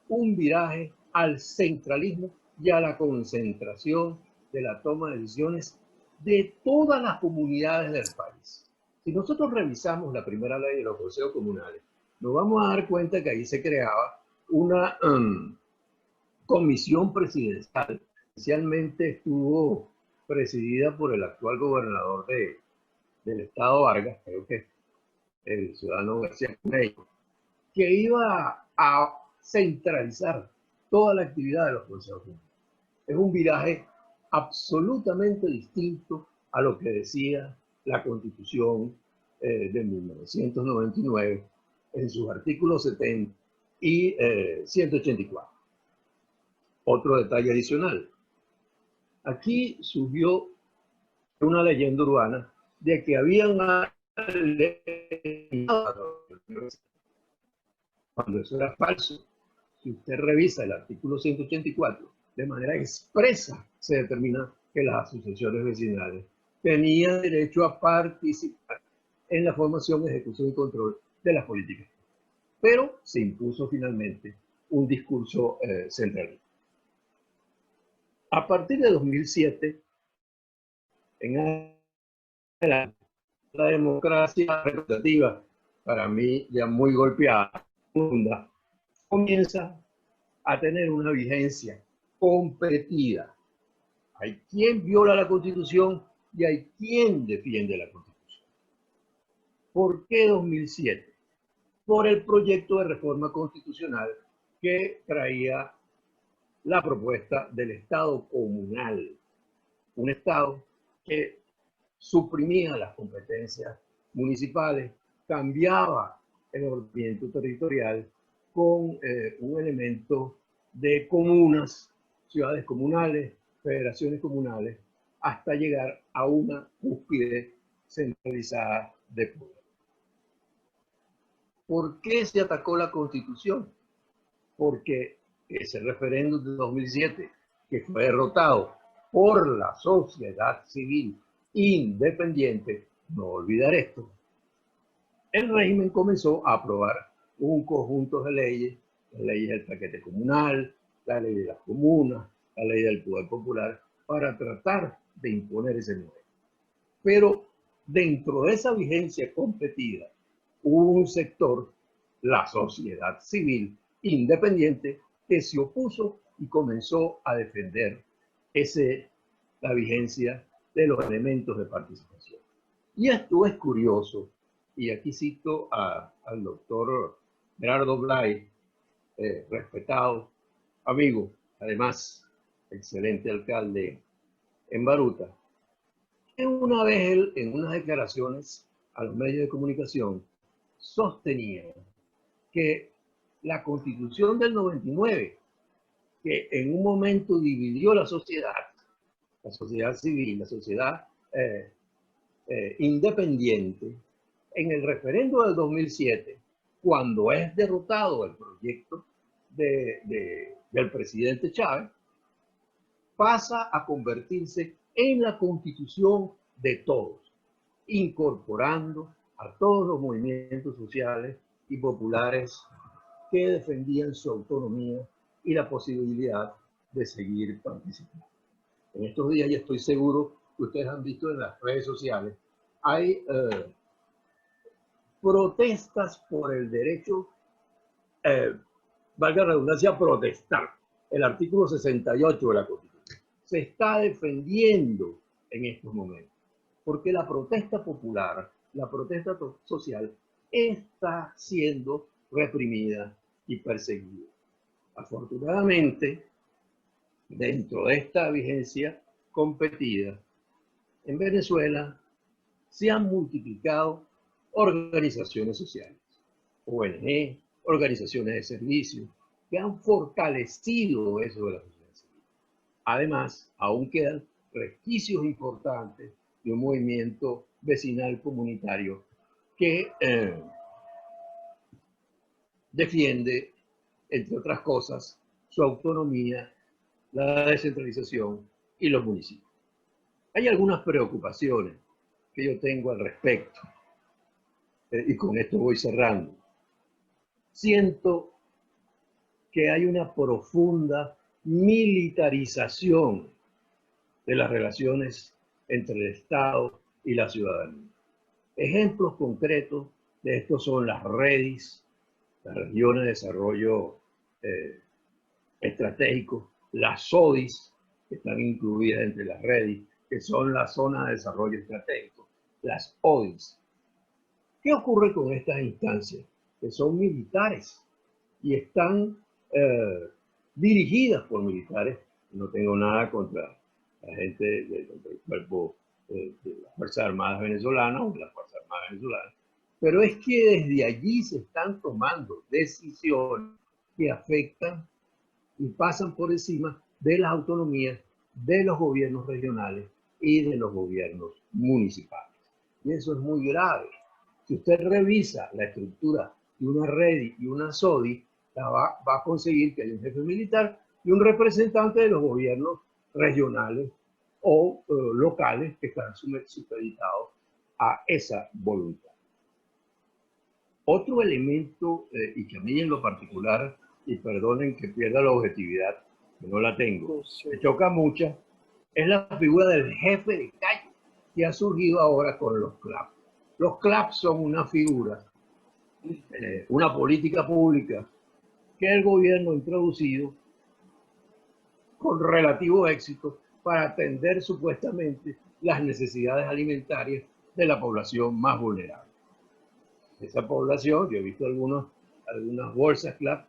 un viraje al centralismo y a la concentración de la toma de decisiones de todas las comunidades del país. Si nosotros revisamos la primera ley de los consejos comunales, nos vamos a dar cuenta que ahí se creaba una comisión presidencial. Inicialmente estuvo presidida por el actual gobernador del estado Vargas, creo que el ciudadano García Coneico, que iba a centralizar toda la actividad de los consejos comunales. Es un viraje absolutamente distinto a lo que decía la Constitución de 1999 en sus artículos 70 y 184. Otro detalle adicional. Aquí surgió una leyenda urbana de que había una ley, cuando eso era falso. Si usted revisa el artículo 184, de manera expresa se determina que las asociaciones vecinales tenían derecho a participar en la formación, ejecución y control de las políticas. Pero se impuso finalmente un discurso centralista. A partir de 2007, en adelante, la democracia representativa, para mí ya muy golpeada, comienza a tener una vigencia competida. Hay quien viola la Constitución y hay quien defiende la Constitución. ¿Por qué 2007? Por el proyecto de reforma constitucional que traía la propuesta del Estado comunal. Un Estado que suprimía las competencias municipales, cambiaba el ordenamiento territorial con un elemento de comunas, ciudades comunales, federaciones comunales, hasta llegar a una cúspide centralizada de poder. ¿Por qué se atacó la Constitución? Porque ese referéndum de 2007, que fue derrotado por la sociedad civil independiente, no olvidar esto, el régimen comenzó a aprobar un conjunto de leyes, las leyes del paquete comunal, la ley de las comunas, la ley del poder popular, para tratar de imponer ese modelo. Pero dentro de esa vigencia competida, hubo un sector, la sociedad civil independiente, que se opuso y comenzó a defender la vigencia de los elementos de participación. Y esto es curioso, y aquí cito al doctor Gerardo Blay, respetado amigo, además excelente alcalde en Baruta, que una vez él, en unas declaraciones a los medios de comunicación, sostenía que la Constitución del 99, que en un momento dividió la sociedad civil, la sociedad independiente, en el referendo del 2007, cuando es derrotado el proyecto del presidente Chávez, pasa a convertirse en la Constitución de todos, incorporando a todos los movimientos sociales y populares que defendían su autonomía y la posibilidad de seguir participando. En estos días, y estoy seguro que ustedes han visto en las redes sociales, hay protestas por el derecho, valga la redundancia, a protestar. El artículo 68 de la Constitución se está defendiendo en estos momentos, porque la protesta popular, la protesta social, está siendo reprimida y perseguida. Afortunadamente, dentro de esta vigencia competida, en Venezuela se han multiplicado organizaciones sociales, ONG, organizaciones de servicios, que han fortalecido eso de la sociedad civil. Además, aún quedan resquicios importantes de un movimiento vecinal comunitario que defiende, entre otras cosas, su autonomía, la descentralización y los municipios. Hay algunas preocupaciones que yo tengo al respecto, y con esto voy cerrando. Siento que hay una profunda militarización de las relaciones entre el Estado y la ciudadanía. Ejemplos concretos de esto son las REDIs, las regiones de desarrollo estratégico, las SODIs, que están incluidas entre las REDIs, que son las zonas de desarrollo estratégico, las ODIs. ¿Qué ocurre con estas instancias? Que son militares y están dirigidas por militares. No tengo nada contra la gente del cuerpo de las Fuerzas Armadas venezolanas o de las Fuerzas Armadas venezolanas, pero es que desde allí se están tomando decisiones que afectan y pasan por encima de las autonomías de los gobiernos regionales y de los gobiernos municipales. Y eso es muy grave. Si usted revisa la estructura de una REDI y una SODI, va a conseguir que haya un jefe militar y un representante de los gobiernos regionales o locales que están supeditados a esa voluntad. Otro elemento, y que a mí en lo particular, y perdonen que pierda la objetividad, que no la tengo, me choca mucho, es la figura del jefe de calle, que ha surgido ahora con los CLAP. Los CLAP son una figura, una política pública que el gobierno ha introducido con relativo éxito para atender supuestamente las necesidades alimentarias de la población más vulnerable. Esa población, yo he visto algunas bolsas CLAP,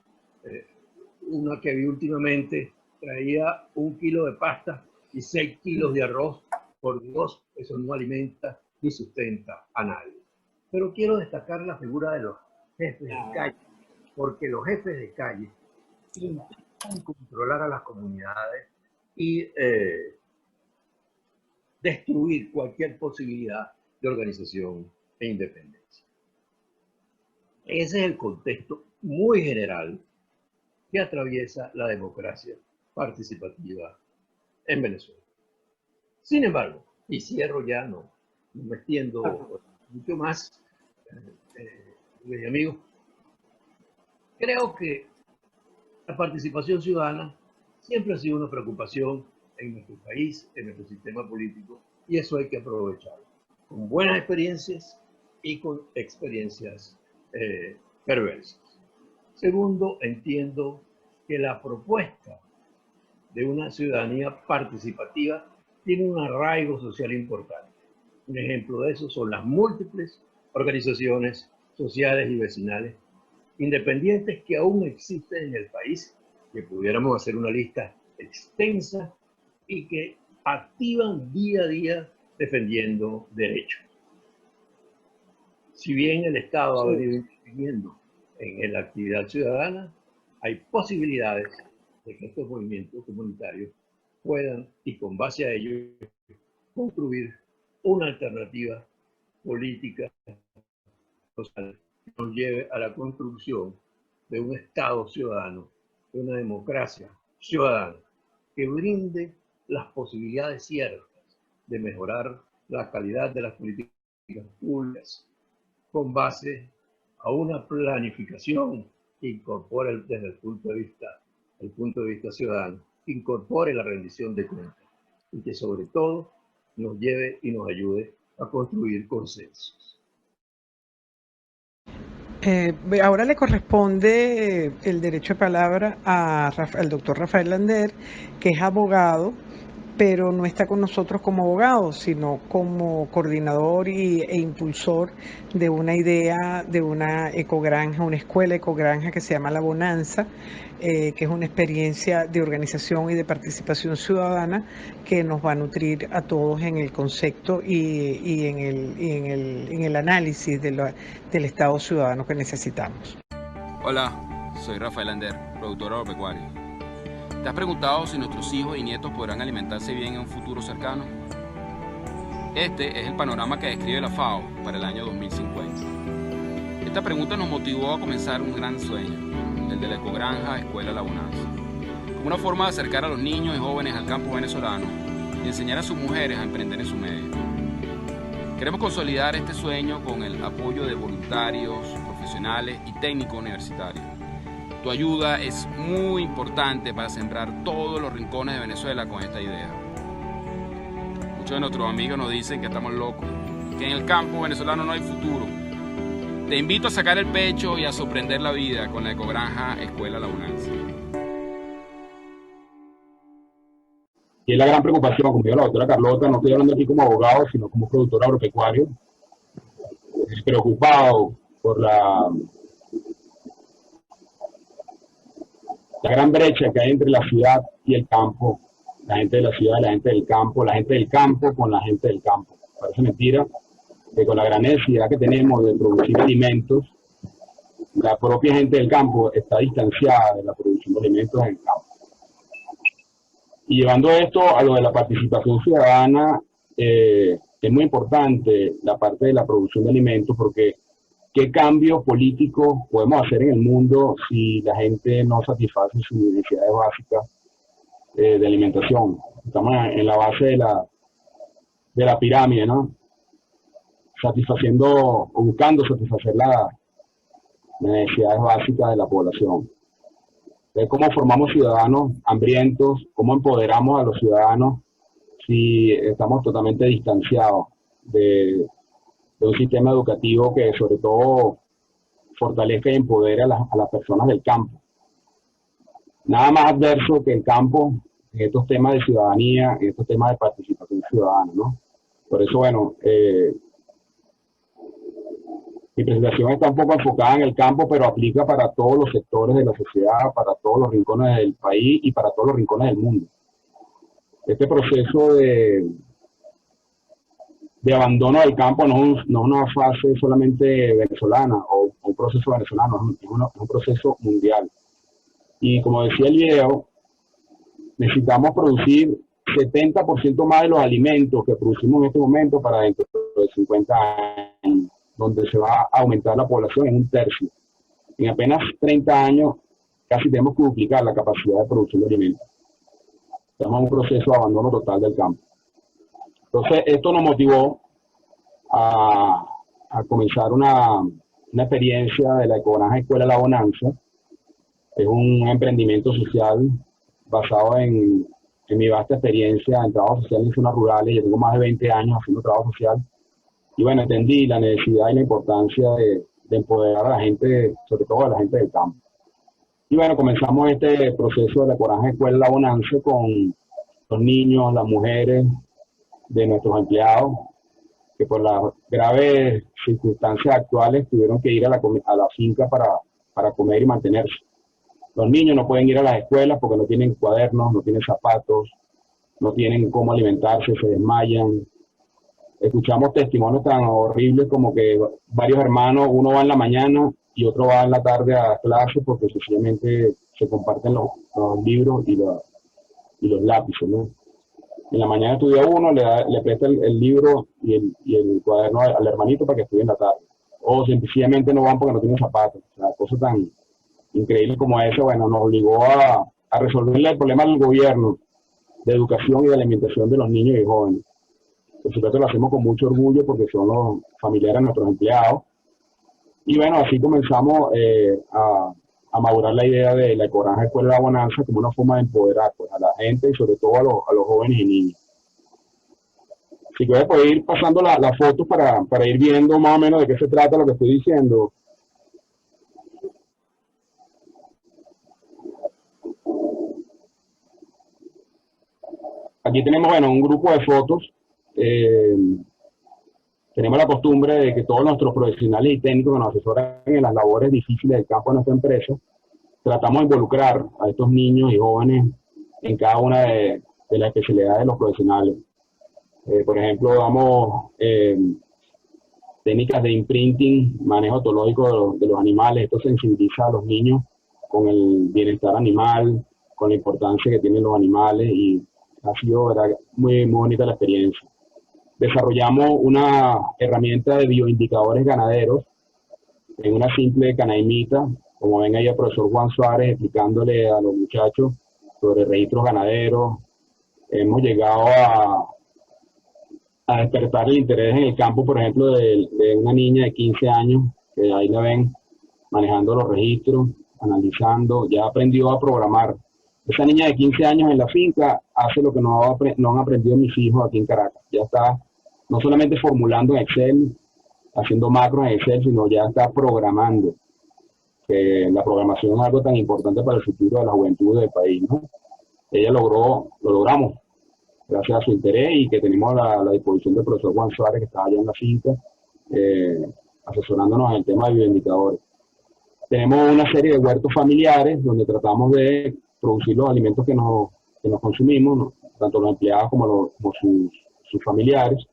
una que vi últimamente traía 1 kilo de pasta y 6 kilos de arroz. Por Dios, eso no alimenta ni sustenta a nadie. Pero quiero destacar la figura de los jefes de calle, porque los jefes de calle intentan controlar a las comunidades y destruir cualquier posibilidad de organización e independencia. Ese es el contexto muy general que atraviesa la democracia participativa en Venezuela. Sin embargo, y cierro ya, no me extiendo mucho más, mis amigos, creo que la participación ciudadana siempre ha sido una preocupación en nuestro país, en nuestro sistema político, y eso hay que aprovecharlo, con buenas experiencias y con experiencias perversas. Segundo, entiendo que la propuesta de una ciudadanía participativa tiene un arraigo social importante. Un ejemplo de eso son las múltiples organizaciones sociales y vecinales independientes que aún existen en el país, que pudiéramos hacer una lista extensa y que activan día a día defendiendo derechos. Si bien el Estado ha venido interviniendo en la actividad ciudadana, hay posibilidades de que estos movimientos comunitarios puedan, y con base a ello, construir una alternativa política social que nos lleve a la construcción de un Estado ciudadano, de una democracia ciudadana, que brinde las posibilidades ciertas de mejorar la calidad de las políticas públicas con base a una planificación que incorpore desde el punto de vista ciudadano, que incorpore la rendición de cuentas y que sobre todo nos lleve y nos ayude a construir consensos. Ahora le corresponde el derecho de palabra al doctor Rafael Lander, que es abogado, pero no está con nosotros como abogado, sino como coordinador e impulsor de una idea de una ecogranja, una escuela ecogranja que se llama La Bonanza, que es una experiencia de organización y de participación ciudadana que nos va a nutrir a todos en el concepto y en el análisis del Estado ciudadano que necesitamos. Hola, soy Rafael Lander, productor agropecuario. ¿Te has preguntado si nuestros hijos y nietos podrán alimentarse bien en un futuro cercano? Este es el panorama que describe la FAO para el año 2050. Esta pregunta nos motivó a comenzar un gran sueño, el de la ecogranja Escuela La Bonanza, como una forma de acercar a los niños y jóvenes al campo venezolano y enseñar a sus mujeres a emprender en su medio. Queremos consolidar este sueño con el apoyo de voluntarios, profesionales y técnicos universitarios. Tu ayuda es muy importante para sembrar todos los rincones de Venezuela con esta idea. Muchos de nuestros amigos nos dicen que estamos locos, que en el campo venezolano no hay futuro. Te invito a sacar el pecho y a sorprender la vida con la ecogranja Escuela La Bonanza. Y es la gran preocupación, como dijo la doctora Carlota, no estoy hablando aquí como abogado, sino como productor agropecuario, preocupado por la gran brecha que hay entre la ciudad y el campo, la gente de la ciudad y la gente del campo, la gente del campo con la gente del campo. Parece mentira que con la gran necesidad que tenemos de producir alimentos, la propia gente del campo está distanciada de la producción de alimentos en el campo. Y llevando esto a lo de la participación ciudadana, es muy importante la parte de la producción de alimentos, porque ¿qué cambio político podemos hacer en el mundo si la gente no satisface sus necesidades básicas de alimentación? Estamos en la base de la pirámide, ¿no? Satisfaciendo o buscando satisfacer las necesidades básicas de la población. Entonces, ¿cómo formamos ciudadanos hambrientos? ¿Cómo empoderamos a los ciudadanos si estamos totalmente distanciados de un sistema educativo que sobre todo fortalezca y empodere a las personas del campo? Nada más adverso que el campo en estos temas de ciudadanía, en estos temas de participación ciudadana, ¿no? Por eso, bueno, mi presentación está un poco enfocada en el campo, pero aplica para todos los sectores de la sociedad, para todos los rincones del país y para todos los rincones del mundo. Este proceso de abandono del campo no es una fase solamente venezolana o un proceso venezolano, es un proceso mundial. Y como decía el video, necesitamos producir 70% más de los alimentos que producimos en este momento para dentro de 50 años, donde se va a aumentar la población en un tercio. En apenas 30 años casi tenemos que duplicar la capacidad de producción de alimentos. Estamos en un proceso de abandono total del campo. Entonces, esto nos motivó a comenzar una experiencia de la Ecogranja Escuela La Bonanza. Es un emprendimiento social basado en mi vasta experiencia en trabajo social en zonas rurales. Yo tengo más de 20 años haciendo trabajo social. Y bueno, entendí la necesidad y la importancia de empoderar a la gente, sobre todo a la gente del campo. Y bueno, comenzamos este proceso de la Ecogranja Escuela La Bonanza con los niños, las mujeres de nuestros empleados, que por las graves circunstancias actuales tuvieron que ir a la finca para comer y mantenerse. Los niños no pueden ir a las escuelas porque no tienen cuadernos, no tienen zapatos, no tienen cómo alimentarse, se desmayan. Escuchamos testimonios tan horribles como que varios hermanos, uno va en la mañana y otro va en la tarde a clase porque sencillamente se comparten los libros y los lápices, ¿no? En la mañana estudia uno, le presta el libro y el cuaderno al hermanito para que estudie en la tarde. O sencillamente no van porque no tienen zapatos. O sea, cosas tan increíbles como esa, bueno, nos obligó a resolverle el problema del gobierno de educación y de alimentación de los niños y jóvenes. Por supuesto lo hacemos con mucho orgullo porque son los familiares de nuestros empleados. Y bueno, así comenzamos a madurar la idea de la Ecogranja Escuela La Bonanza como una forma de empoderar pues, a la gente y sobre todo a los jóvenes y niños. Si puedes ir pasando las fotos para ir viendo más o menos de qué se trata lo que estoy diciendo. Aquí tenemos, bueno, un grupo de fotos. Tenemos la costumbre de que todos nuestros profesionales y técnicos que nos asesoran en las labores difíciles del campo de nuestra empresa, tratamos de involucrar a estos niños y jóvenes en cada una de las especialidades de los profesionales. Por ejemplo, damos técnicas de imprinting, manejo etológico de los animales. Esto sensibiliza a los niños con el bienestar animal, con la importancia que tienen los animales y ha sido, ¿verdad?, muy bonita la experiencia. Desarrollamos una herramienta de bioindicadores ganaderos en una simple canaimita, como ven ahí el profesor Juan Suárez explicándole a los muchachos sobre registros ganaderos. Hemos llegado a despertar el interés en el campo, por ejemplo, de una niña de 15 años, que ahí la ven manejando los registros, analizando, ya aprendió a programar. Esa niña de 15 años en la finca hace lo que no han aprendido mis hijos aquí en Caracas. Ya está no solamente formulando en Excel, haciendo macros en Excel, sino ya está programando. La programación es algo tan importante para el futuro de la juventud del país, ¿no? Ella lo logramos, gracias a su interés y que tenemos la disposición del profesor Juan Suárez, que está allá en la finca, asesorándonos en el tema de bioindicadores. Tenemos una serie de huertos familiares donde tratamos de producir los alimentos que nos consumimos, ¿no?, tanto los empleados como sus familiares.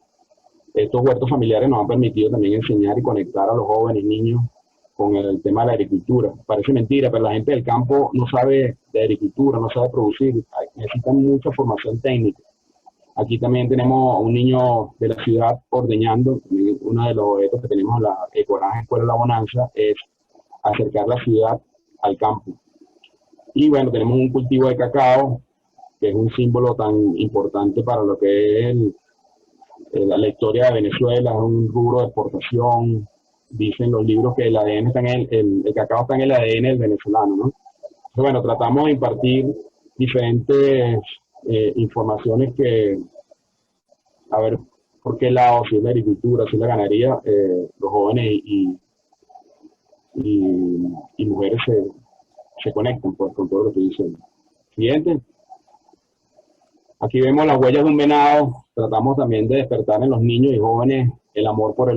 Estos huertos familiares nos han permitido también enseñar y conectar a los jóvenes y niños con el tema de la agricultura. Parece mentira, pero la gente del campo no sabe de agricultura, no sabe producir, necesitan mucha formación técnica. Aquí también tenemos a un niño de la ciudad ordeñando. Uno de los objetos que tenemos en la Ecogranja Escuela La Bonanza es acercar la ciudad al campo. Y bueno, tenemos un cultivo de cacao, que es un símbolo tan importante para lo que es la historia de Venezuela, es un rubro de exportación. Dicen los libros que el ADN está el cacao está en el ADN del venezolano, ¿no? Entonces, bueno, tratamos de impartir diferentes informaciones que, a ver, por qué lado, si es la agricultura, si es la ganadería, los jóvenes y mujeres se conectan pues, con todo lo que estoy diciendo. Siguiente. Aquí vemos las huellas de un venado. Tratamos también de despertar en los niños y jóvenes el amor por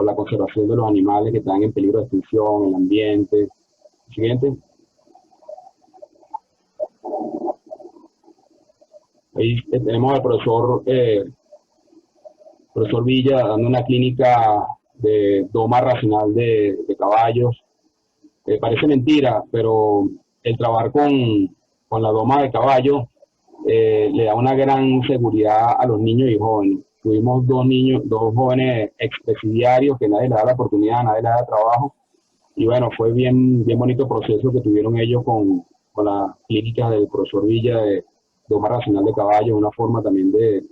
la conservación de los animales que están en peligro de extinción, el ambiente. Siguiente. Ahí tenemos al profesor Villa dando una clínica de doma racional de caballos. Parece mentira, pero el trabajar con la doma de caballo le da una gran seguridad a los niños y jóvenes. Tuvimos dos jóvenes expresidiarios que nadie le da la oportunidad, nadie le da trabajo. Y bueno, fue bien bonito el proceso que tuvieron ellos con las clínicas del profesor Villa de Doma Racional de Caballos, una forma también de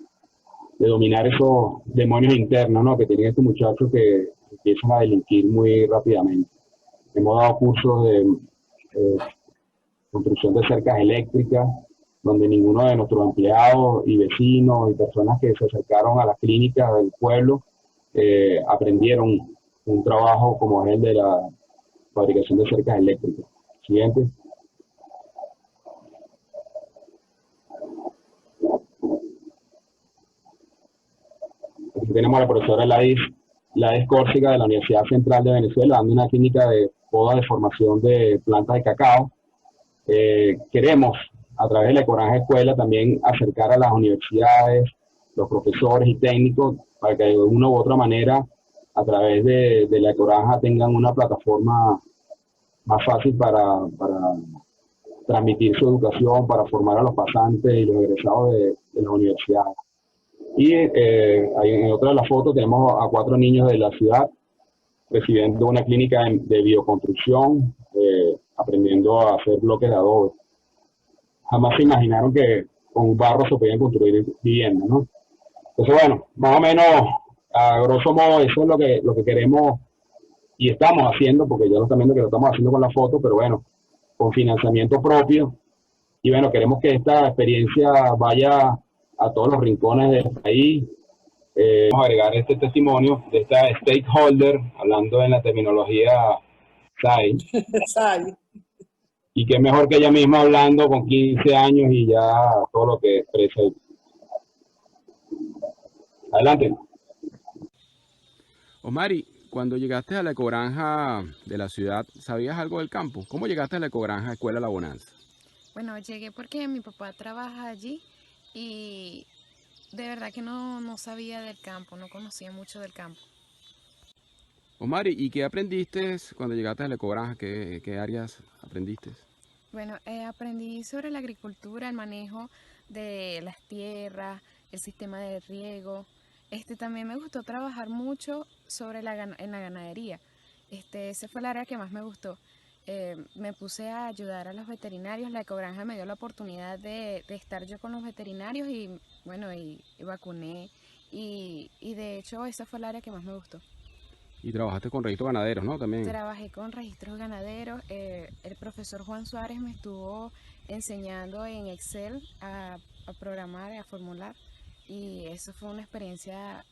dominar esos demonios internos, ¿no?, que tienen estos muchachos que empiezan a delinquir muy rápidamente. Hemos dado cursos de construcción de cercas eléctricas, donde ninguno de nuestros empleados y vecinos y personas que se acercaron a las clínicas del pueblo aprendieron un trabajo como es el de la fabricación de cercas eléctricas. Siguiente. Aquí tenemos a la profesora Ladis Córcega de la Universidad Central de Venezuela, dando una clínica de poda de formación de plantas de cacao. Queremos, a través de la Ecogranja Escuela, también acercar a las universidades, los profesores y técnicos, para que de una u otra manera, a través de la Ecogranja, tengan una plataforma más fácil para transmitir su educación, para formar a los pasantes y los egresados de las universidades. Y en otra de las fotos tenemos a 4 niños de la ciudad recibiendo una clínica de bioconstrucción, aprendiendo a hacer bloques de adobe. Jamás se imaginaron que con barro se podían construir viviendas, ¿no? Entonces, bueno, más o menos, a grosso modo, eso es lo que queremos y estamos haciendo, porque ya lo están viendo que lo estamos haciendo con la foto, pero bueno, con financiamiento propio. Y bueno, queremos que esta experiencia vaya a todos los rincones del país. Vamos a agregar este testimonio de esta stakeholder, hablando en la terminología SAI. Y qué mejor que ella misma hablando con 15 años y ya todo lo que expresa. Adelante. Osmari, cuando llegaste a la Ecogranja de la ciudad, ¿sabías algo del campo? ¿Cómo llegaste a la Ecogranja Escuela La Bonanza? Bueno, llegué porque mi papá trabaja allí y de verdad que no sabía del campo, no conocía mucho del campo. Osmari, ¿y qué aprendiste cuando llegaste a la Ecogranja? ¿Qué áreas aprendiste? Bueno, aprendí sobre la agricultura, el manejo de las tierras, el sistema de riego. También me gustó trabajar mucho en la ganadería. Ese fue el área que más me gustó. Me puse a ayudar a los veterinarios. La Ecogranja me dio la oportunidad de estar yo con los veterinarios y bueno, y vacuné. Y de hecho esa fue el área que más me gustó. Y trabajaste con registros ganaderos, ¿no? También. Trabajé con registros ganaderos. El profesor Juan Suárez me estuvo enseñando en Excel a programar, a formular. Y eso fue una experiencia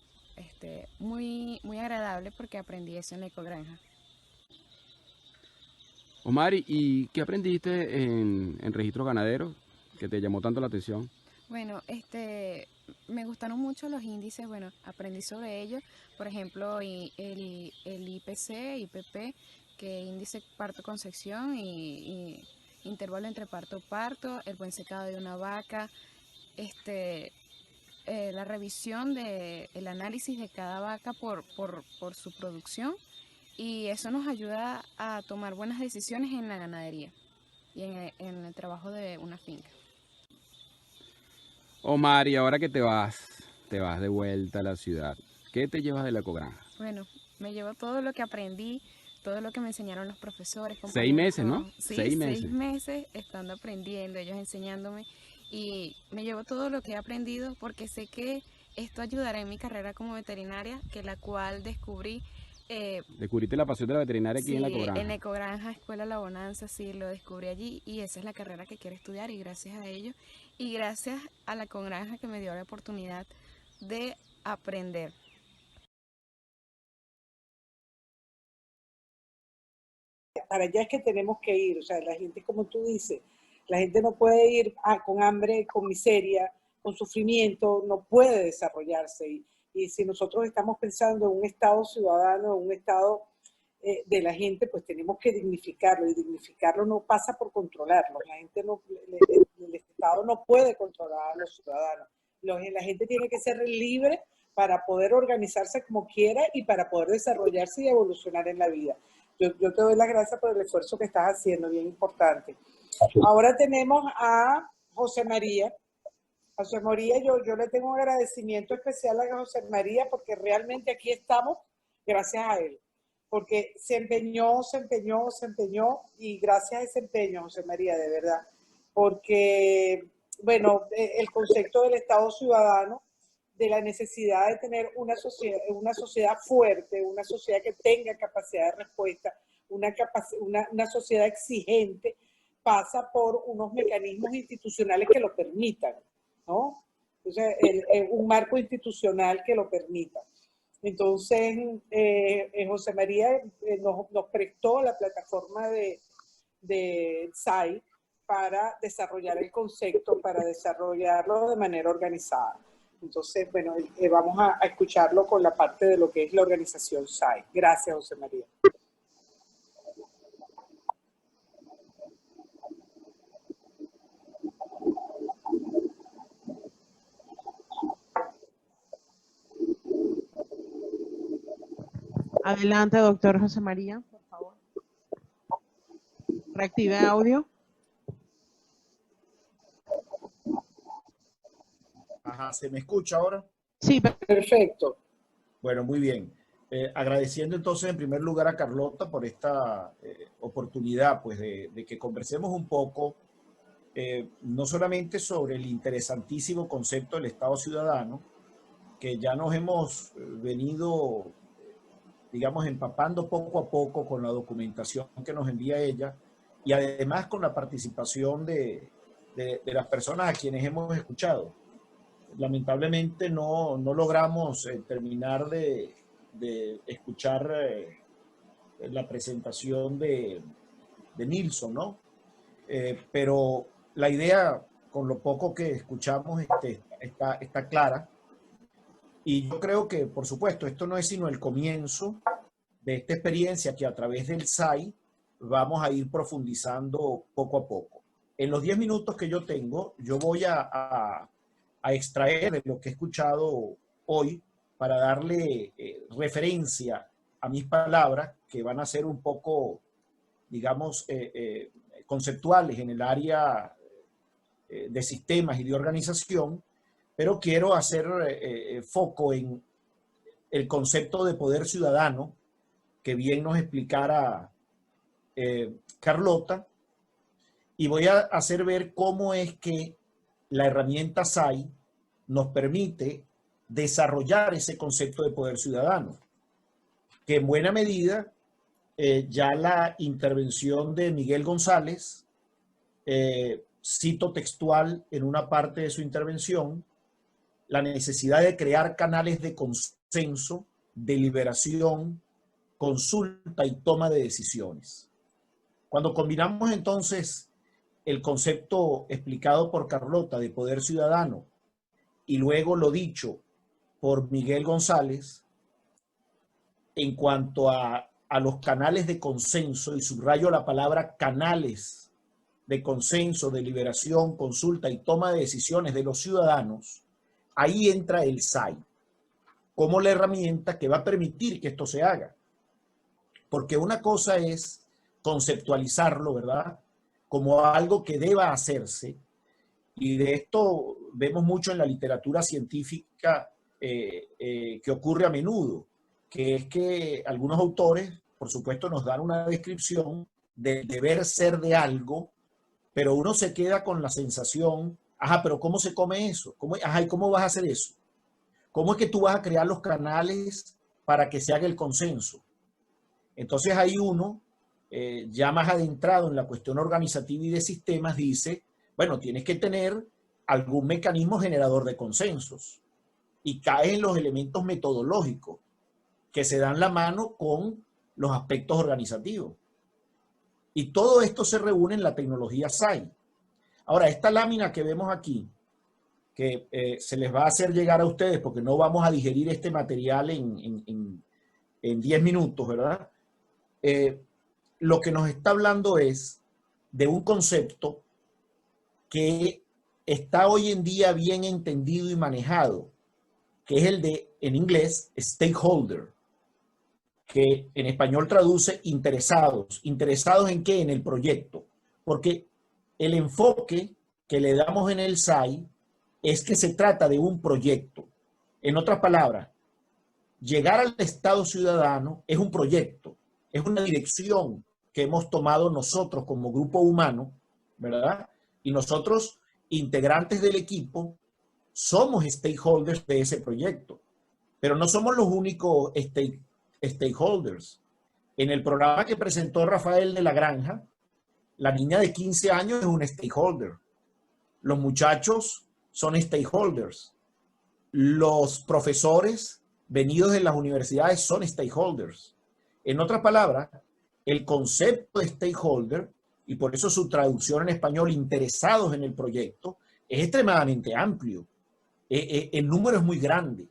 muy agradable porque aprendí eso en la Ecogranja. Osmari, ¿y qué aprendiste en registros ganaderos que te llamó tanto la atención? Bueno, me gustaron mucho los índices, bueno, aprendí sobre ellos, por ejemplo, el IPC, IPP, que es índice parto-concepción y intervalo entre parto-parto, el buen secado de una vaca, la revisión del análisis de cada vaca por su producción, y eso nos ayuda a tomar buenas decisiones en la ganadería y en el trabajo de una finca. Osmari, ahora que te vas de vuelta a la ciudad, ¿qué te llevas de la Ecogranja? Bueno, me llevo todo lo que aprendí, todo lo que me enseñaron los profesores. 6 meses, ¿no? Sí, 6 meses. 6 meses estando aprendiendo, ellos enseñándome, y me llevo todo lo que he aprendido porque sé que esto ayudará en mi carrera como veterinaria, que la cual descubrí. ¿Descubriste la pasión de la veterinaria aquí en la Ecogranja? En la Ecogranja Escuela La Bonanza, sí, lo descubrí allí y esa es la carrera que quiero estudiar, y gracias a ellos y gracias a la Ecogranja que me dio la oportunidad de aprender. Para allá es que tenemos que ir, o sea, la gente, como tú dices, la gente no puede ir con hambre, con miseria, con sufrimiento, no puede desarrollarse. Y si nosotros estamos pensando en un Estado ciudadano, en un Estado de la gente, pues tenemos que dignificarlo, y dignificarlo no pasa por controlarlo. La gente el Estado no puede controlar a los ciudadanos. La gente tiene que ser libre para poder organizarse como quiera y para poder desarrollarse y evolucionar en la vida. Yo te doy las gracias por el esfuerzo que estás haciendo, bien importante. Ahora tenemos a José María, José María, yo le tengo un agradecimiento especial a José María porque realmente aquí estamos gracias a él. Porque se empeñó y gracias a ese empeño, José María, de verdad. Porque, bueno, el concepto del Estado ciudadano, de la necesidad de tener una sociedad fuerte, una sociedad que tenga capacidad de respuesta, una sociedad exigente, pasa por unos mecanismos institucionales que lo permitan, ¿no? Entonces, un marco institucional que lo permita. Entonces, José María nos prestó la plataforma de SAI para desarrollar el concepto, para desarrollarlo de manera organizada. Entonces, bueno, vamos a escucharlo con la parte de lo que es la organización SAI. Gracias, José María. Adelante, doctor José María, por favor. Reactive audio. Ajá, ¿se me escucha ahora? Sí, perfecto. Bueno, muy bien. Agradeciendo entonces en primer lugar a Carlota por esta oportunidad pues, de que conversemos un poco, no solamente sobre el interesantísimo concepto del Estado ciudadano, que ya nos hemos venido, digamos, empapando poco a poco con la documentación que nos envía ella y además con la participación de las personas a quienes hemos escuchado. Lamentablemente no logramos terminar de escuchar la presentación de Nilsson, ¿no? Pero la idea, con lo poco que escuchamos, está clara. Y yo creo que, por supuesto, esto no es sino el comienzo de esta experiencia que a través del SAI vamos a ir profundizando poco a poco. En los 10 minutos que yo tengo, yo voy a extraer de lo que he escuchado hoy para darle referencia a mis palabras, que van a ser un poco, digamos, conceptuales en el área de sistemas y de organización, pero quiero hacer foco en el concepto de poder ciudadano, que bien nos explicara Carlota, y voy a hacer ver cómo es que la herramienta SAI nos permite desarrollar ese concepto de poder ciudadano, que en buena medida ya la intervención de Miguel González, cito textual en una parte de su intervención, la necesidad de crear canales de consenso, deliberación, consulta y toma de decisiones. Cuando combinamos entonces el concepto explicado por Carlota de poder ciudadano y luego lo dicho por Miguel González en cuanto a los canales de consenso, y subrayo la palabra canales de consenso, deliberación, consulta y toma de decisiones de los ciudadanos, ahí entra el SAI como la herramienta que va a permitir que esto se haga. Porque una cosa es conceptualizarlo, ¿verdad?, como algo que deba hacerse, y de esto vemos mucho en la literatura científica que ocurre a menudo, que es que algunos autores, por supuesto, nos dan una descripción del deber ser de algo, pero uno se queda con la sensación, ajá, pero ¿cómo se come eso? Ajá, ¿y cómo vas a hacer eso? ¿Cómo es que tú vas a crear los canales para que se haga el consenso? Entonces hay uno, ya más adentrado en la cuestión organizativa y de sistemas, dice, bueno, tienes que tener algún mecanismo generador de consensos, y cae en los elementos metodológicos que se dan la mano con los aspectos organizativos. Y todo esto se reúne en la tecnología SAI. Ahora, esta lámina que vemos aquí, que se les va a hacer llegar a ustedes porque no vamos a digerir este material en 10 minutos, ¿verdad? Lo que nos está hablando es de un concepto que está hoy en día bien entendido y manejado, que es el de, en inglés, stakeholder, que en español traduce interesados. ¿Interesados en qué? En el proyecto. Porque el enfoque que le damos en el SAI es que se trata de un proyecto. En otras palabras, llegar al Estado ciudadano es un proyecto, es una dirección que hemos tomado nosotros como grupo humano, ¿verdad? Y nosotros, integrantes del equipo, somos stakeholders de ese proyecto, pero no somos los únicos stakeholders. En el programa que presentó Rafael de la Granja, la niña de 15 años es un stakeholder. Los muchachos son stakeholders. Los profesores venidos de las universidades son stakeholders. En otras palabras, el concepto de stakeholder, y por eso su traducción en español, interesados en el proyecto, es extremadamente amplio. El número es muy grande.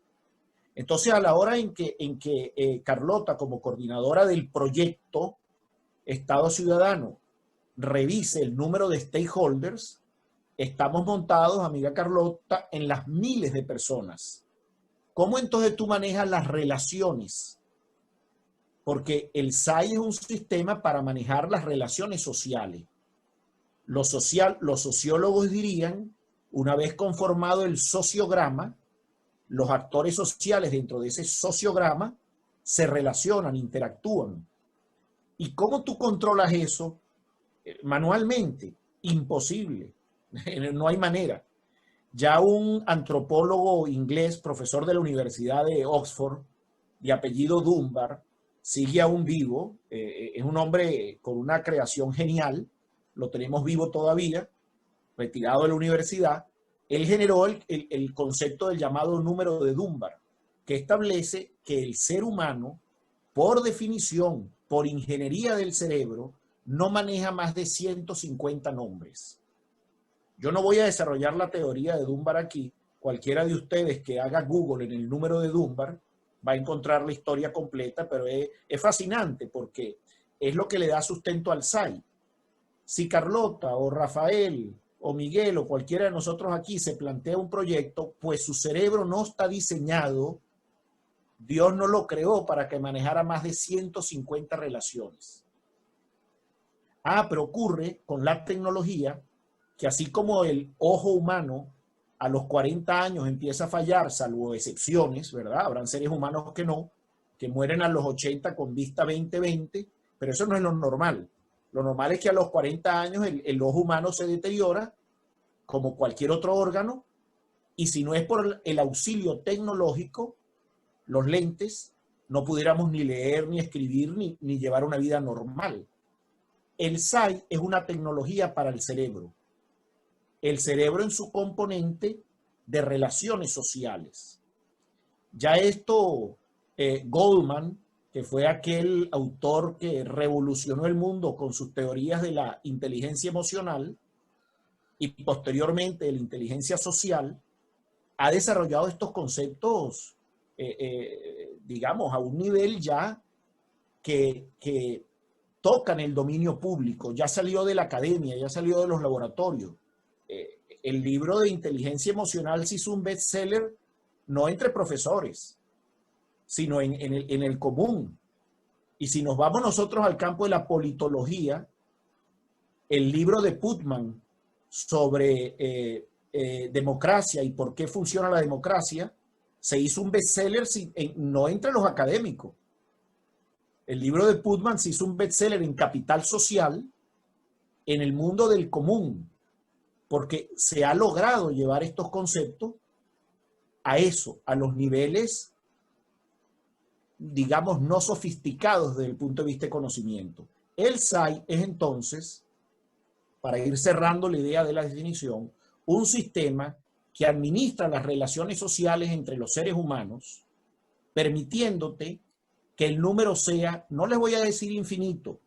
Entonces, a la hora en que Carlota, como coordinadora del proyecto Estado Ciudadano, revise el número de stakeholders, estamos montados, amiga Carlota, en las miles de personas. ¿Cómo entonces tú manejas las relaciones? Porque el SAI es un sistema para manejar las relaciones sociales. Los sociólogos dirían, una vez conformado el sociograma, los actores sociales dentro de ese sociograma se relacionan, interactúan. ¿Y cómo tú controlas eso manualmente? Imposible. No hay manera. Ya un antropólogo inglés, profesor de la Universidad de Oxford, de apellido Dunbar, sigue aún vivo. Es un hombre con una creación genial. Lo tenemos vivo todavía, retirado de la universidad. Él generó el concepto del llamado número de Dunbar, que establece que el ser humano, por definición, por ingeniería del cerebro, no maneja más de 150 nombres. Yo no voy a desarrollar la teoría de Dunbar aquí. Cualquiera de ustedes que haga Google en el número de Dunbar va a encontrar la historia completa, pero es fascinante porque es lo que le da sustento al SAI. Si Carlota o Rafael o Miguel o cualquiera de nosotros aquí se plantea un proyecto, pues su cerebro no está diseñado, Dios no lo creó para que manejara más de 150 relaciones. Pero ocurre con la tecnología que así como el ojo humano a los 40 años empieza a fallar, salvo excepciones, ¿verdad? Habrán seres humanos que no, que mueren a los 80 con vista 20/20, pero eso no es lo normal. Lo normal es que a los 40 años el ojo humano se deteriora como cualquier otro órgano, y si no es por el auxilio tecnológico, los lentes, no pudiéramos ni leer, ni escribir, ni llevar una vida normal. El SAI es una tecnología para el cerebro. El cerebro en su componente de relaciones sociales. Ya esto, Goldman, que fue aquel autor que revolucionó el mundo con sus teorías de la inteligencia emocional y posteriormente de la inteligencia social, ha desarrollado estos conceptos, digamos, a un nivel ya que tocan el dominio público, ya salió de la academia, ya salió de los laboratorios. El libro de inteligencia emocional se hizo un bestseller no entre profesores, sino en el común. Y si nos vamos nosotros al campo de la politología, el libro de Putman sobre democracia y por qué funciona la democracia, se hizo un bestseller no entre los académicos. El libro de Putman se hizo un bestseller en capital social, en el mundo del común, porque se ha logrado llevar estos conceptos a eso, a los niveles, digamos, no sofisticados desde el punto de vista de conocimiento. El SAI es entonces, para ir cerrando la idea de la definición, un sistema que administra las relaciones sociales entre los seres humanos, permitiéndote que el número sea, no les voy a decir infinito,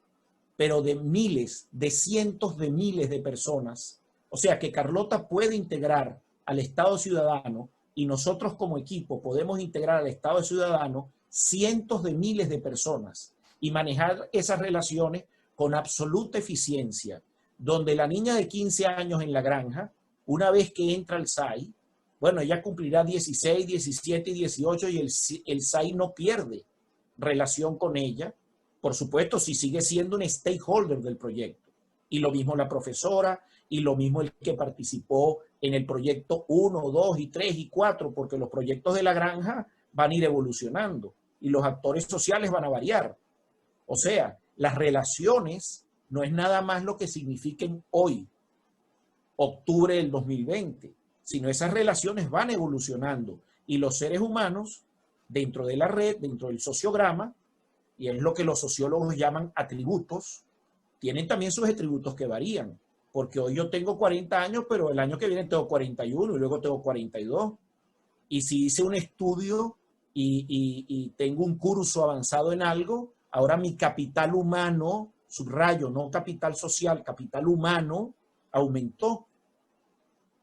pero de miles, de cientos de miles de personas. O sea, que Carlota puede integrar al Estado ciudadano y nosotros como equipo podemos integrar al Estado ciudadano cientos de miles de personas y manejar esas relaciones con absoluta eficiencia, donde la niña de 15 años en la granja, una vez que entra al SAI, bueno, ella cumplirá 16, 17 y 18 y el SAI no pierde relación con ella, por supuesto, si sigue siendo un stakeholder del proyecto. Y lo mismo la profesora, y lo mismo el que participó en el proyecto 1, 2 y 3 y 4, porque los proyectos de la granja van a ir evolucionando y los actores sociales van a variar. O sea, las relaciones no es nada más lo que signifiquen hoy, octubre del 2020, sino esas relaciones van evolucionando y los seres humanos dentro de la red, dentro del sociograma, y es lo que los sociólogos llaman atributos, tienen también sus atributos que varían, porque hoy yo tengo 40 años, pero el año que viene tengo 41 y luego tengo 42. Y si hice un estudio y tengo un curso avanzado en algo, ahora mi capital humano, subrayo, no capital social, capital humano, aumentó.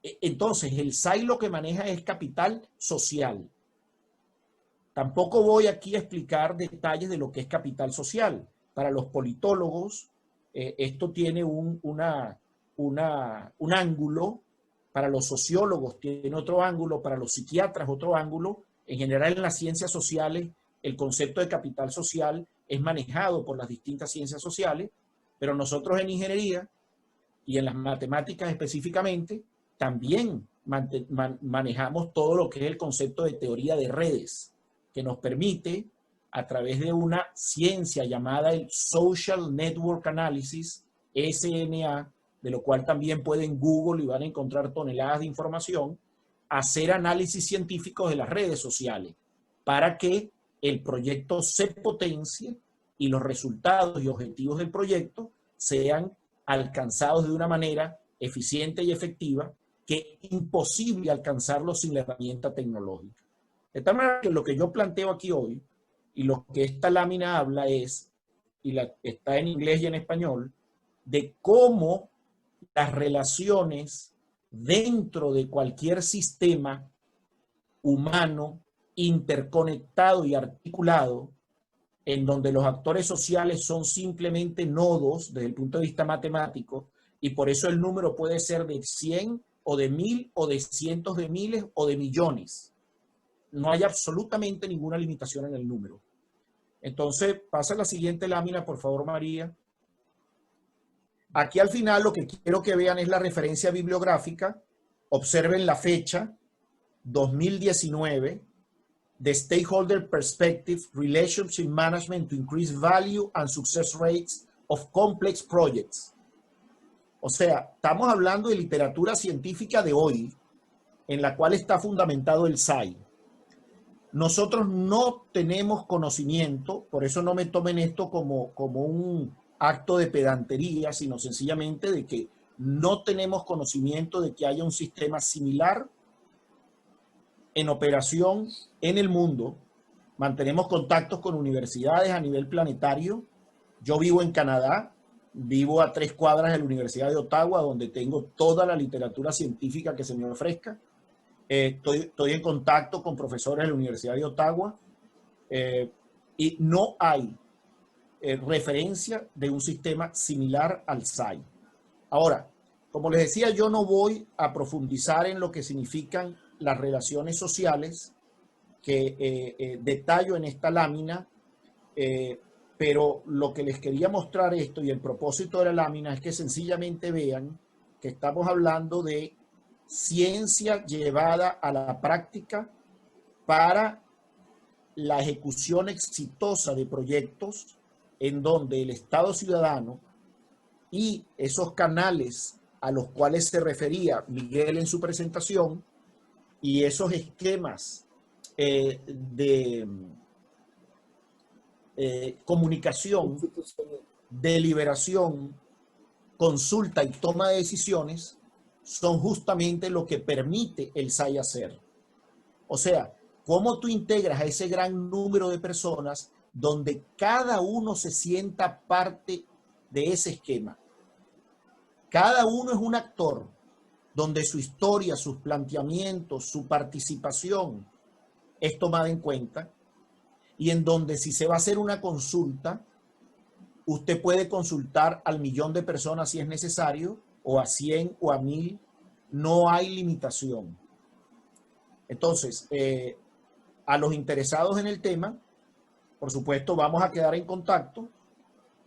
Entonces, el SAI lo que maneja es capital social. Tampoco voy aquí a explicar detalles de lo que es capital social. Para los politólogos, esto tiene un ángulo, para los sociólogos tiene otro ángulo, para los psiquiatras otro ángulo. En general, en las ciencias sociales, el concepto de capital social es manejado por las distintas ciencias sociales, pero nosotros en ingeniería y en las matemáticas específicamente, también manejamos todo lo que es el concepto de teoría de redes, que nos permite, a través de una ciencia llamada el Social Network Analysis, SNA, de lo cual también pueden Google y van a encontrar toneladas de información, hacer análisis científicos de las redes sociales para que el proyecto se potencie y los resultados y objetivos del proyecto sean alcanzados de una manera eficiente y efectiva, que es imposible alcanzarlo sin la herramienta tecnológica. De tal manera que lo que yo planteo aquí hoy y lo que esta lámina habla es, y está en inglés y en español, de cómo las relaciones dentro de cualquier sistema humano interconectado y articulado, en donde los actores sociales son simplemente nodos desde el punto de vista matemático, y por eso el número puede ser de 100 o de 1000 o de cientos de miles o de millones. No hay absolutamente ninguna limitación en el número. Entonces, pasa a la siguiente lámina, por favor, María. Aquí al final lo que quiero que vean es la referencia bibliográfica. Observen la fecha, 2019, The Stakeholder Perspective, Relationship Management to Increase Value and Success Rates of Complex Projects. O sea, estamos hablando de literatura científica de hoy, en la cual está fundamentado el SAI. Nosotros no tenemos conocimiento, por eso no me tomen esto como un acto de pedantería, sino sencillamente de que no tenemos conocimiento de que haya un sistema similar en operación en el mundo. Mantenemos contactos con universidades a nivel planetario. Yo vivo en Canadá, vivo a 3 cuadras de la Universidad de Ottawa, donde tengo toda la literatura científica que se me ofrezca. Estoy en contacto con profesores de la Universidad de Ottawa y no hay referencia de un sistema similar al SAI. Ahora, como les decía, yo no voy a profundizar en lo que significan las relaciones sociales que detallo en esta lámina, pero lo que les quería mostrar esto y el propósito de la lámina es que sencillamente vean que estamos hablando de ciencia llevada a la práctica para la ejecución exitosa de proyectos en donde el Estado ciudadano y esos canales a los cuales se refería Miguel en su presentación y esos esquemas de comunicación, deliberación, consulta y toma de decisiones son justamente lo que permite el SAI hacer. O sea, cómo tú integras a ese gran número de personas donde cada uno se sienta parte de ese esquema. Cada uno es un actor donde su historia, sus planteamientos, su participación es tomada en cuenta y en donde si se va a hacer una consulta, usted puede consultar al 1.000.000 de personas si es necesario, o a 100 o a 1000, no hay limitación. Entonces, a los interesados en el tema, por supuesto, vamos a quedar en contacto.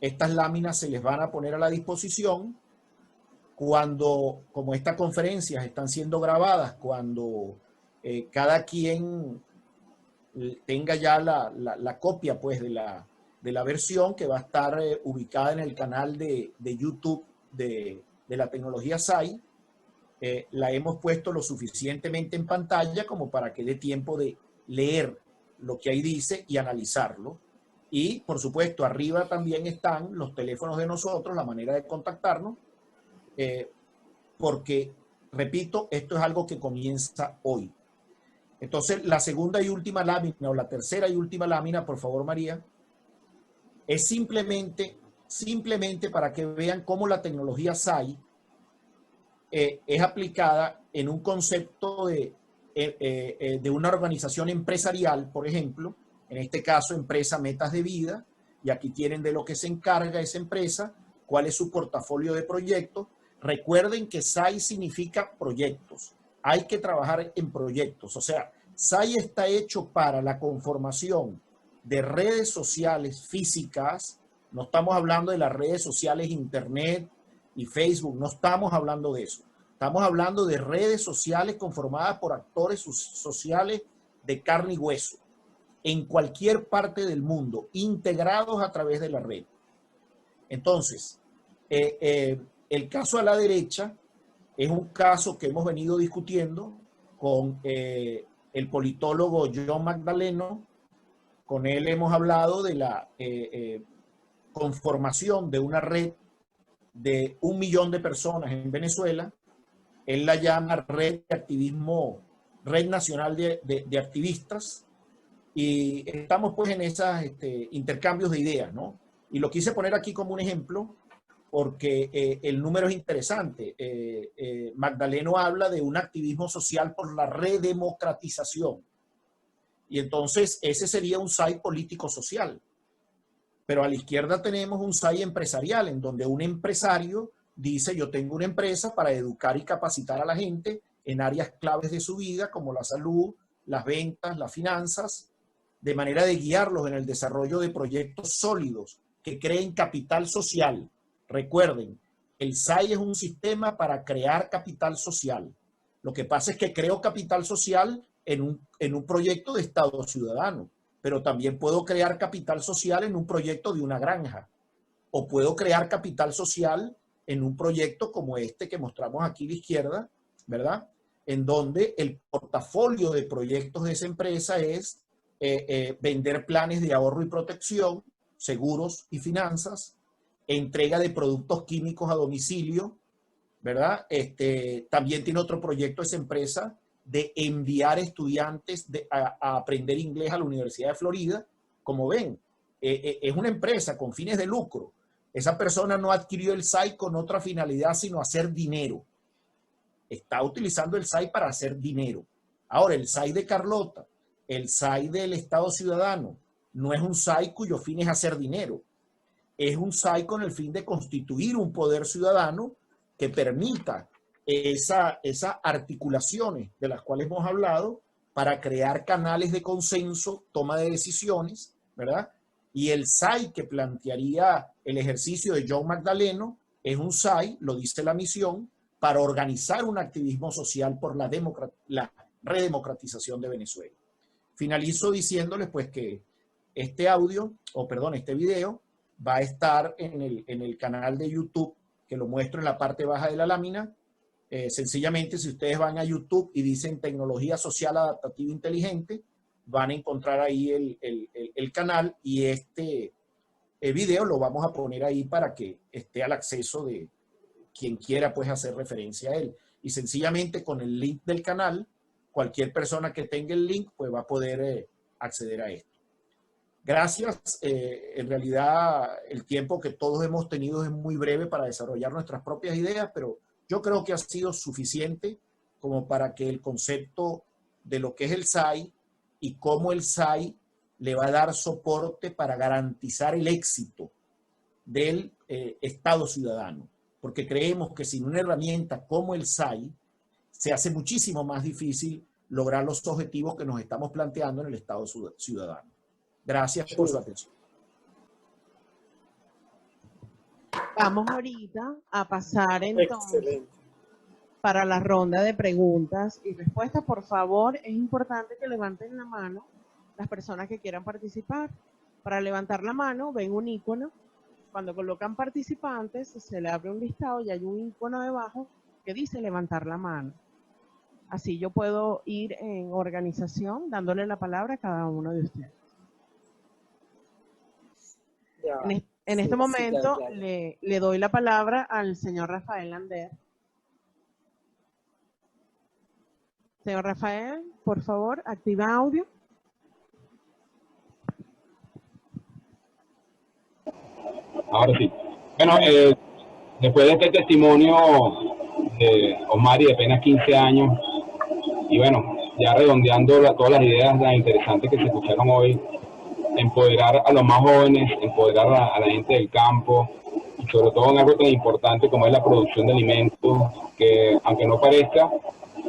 Estas láminas se les van a poner a la disposición cuando, como estas conferencias están siendo grabadas, cuando cada quien tenga ya la copia pues, de la versión que va a estar ubicada en el canal de YouTube de la tecnología SAI, la hemos puesto lo suficientemente en pantalla como para que dé tiempo de leer lo que ahí dice y analizarlo. Y, por supuesto, arriba también están los teléfonos de nosotros, la manera de contactarnos, porque, repito, esto es algo que comienza hoy. Entonces, la segunda y última lámina, o la tercera y última lámina, por favor, María, es simplemente para que vean cómo la tecnología SAI es aplicada en un concepto de una organización empresarial, por ejemplo, en este caso, empresa Metas de Vida, y aquí tienen de lo que se encarga esa empresa, cuál es su portafolio de proyectos. Recuerden que SAI significa proyectos. Hay que trabajar en proyectos. O sea, SAI está hecho para la conformación de redes sociales físicas. No estamos hablando de las redes sociales Internet y Facebook. No estamos hablando de eso. Estamos hablando de redes sociales conformadas por actores sociales de carne y hueso en cualquier parte del mundo, integrados a través de la red. Entonces, el caso a la derecha es un caso que hemos venido discutiendo con el politólogo John Magdaleno. Con él hemos hablado de la conformación de una red de 1 millón de personas en Venezuela. Él la llama red de activismo, red nacional de activistas. Y estamos pues en esos intercambios de ideas, ¿no? Y lo quise poner aquí como un ejemplo porque el número es interesante. Magdaleno habla de un activismo social por la redemocratización. Y entonces ese sería un SAI político-social. Pero a la izquierda tenemos un SAI empresarial, en donde un empresario dice: yo tengo una empresa para educar y capacitar a la gente en áreas claves de su vida, como la salud, las ventas, las finanzas, de manera de guiarlos en el desarrollo de proyectos sólidos que creen capital social. Recuerden, el SAI es un sistema para crear capital social. Lo que pasa es que creo capital social en un proyecto de Estado ciudadano, pero también puedo crear capital social en un proyecto de una granja, o puedo crear capital social en un proyecto como este que mostramos aquí a la izquierda, ¿verdad? En donde el portafolio de proyectos de esa empresa es vender planes de ahorro y protección, seguros y finanzas, entrega de productos químicos a domicilio, ¿verdad? También tiene otro proyecto esa empresa de enviar estudiantes a aprender inglés a la Universidad de Florida. Como ven, es una empresa con fines de lucro. Esa persona no adquirió el SAI con otra finalidad sino hacer dinero. Está utilizando el SAI para hacer dinero. Ahora, el SAI de Carlota, el SAI del Estado ciudadano, no es un SAI cuyo fin es hacer dinero. Es un SAI con el fin de constituir un poder ciudadano que permita esas articulaciones de las cuales hemos hablado para crear canales de consenso, toma de decisiones, ¿verdad? Y el SAI que plantearía el ejercicio de John Magdaleno es un SAI, lo dice la misión, para organizar un activismo social por la redemocratización de Venezuela. Finalizo diciéndoles pues que este video va a estar en el canal de YouTube, que lo muestro en la parte baja de la lámina. Sencillamente, si ustedes van a YouTube y dicen Tecnología Social Adaptativa Inteligente, van a encontrar ahí el canal, y este video lo vamos a poner ahí para que esté al acceso de quien quiera pues hacer referencia a él. Y sencillamente con el link del canal, cualquier persona que tenga el link pues va a poder acceder a esto. Gracias. En realidad el tiempo que todos hemos tenido es muy breve para desarrollar nuestras propias ideas, pero yo creo que ha sido suficiente como para que el concepto de lo que es el SAI y cómo el SAI le va a dar soporte para garantizar el éxito del Estado ciudadano. Porque creemos que sin una herramienta como el SAI se hace muchísimo más difícil lograr los objetivos que nos estamos planteando en el Estado ciudadano. Gracias por su atención. Vamos ahorita a pasar entonces Excelente. para la ronda de preguntas y respuestas. Por favor, es importante que levanten la mano las personas que quieran participar. Para levantar la mano, ven un icono. Cuando colocan participantes, se le abre un listado y hay un icono debajo que dice levantar la mano. Así yo puedo ir en organización dándole la palabra a cada uno de ustedes. Ya. En este momento le doy la palabra al señor Rafael Lander. Señor Rafael, por favor, activa audio. Ahora sí. Bueno, después de este testimonio de Osmari de apenas 15 años, y bueno, ya redondeando todas las ideas tan interesantes que se escucharon hoy, empoderar a los más jóvenes, empoderar a la gente del campo, y sobre todo en algo tan importante como es la producción de alimentos, que aunque no parezca,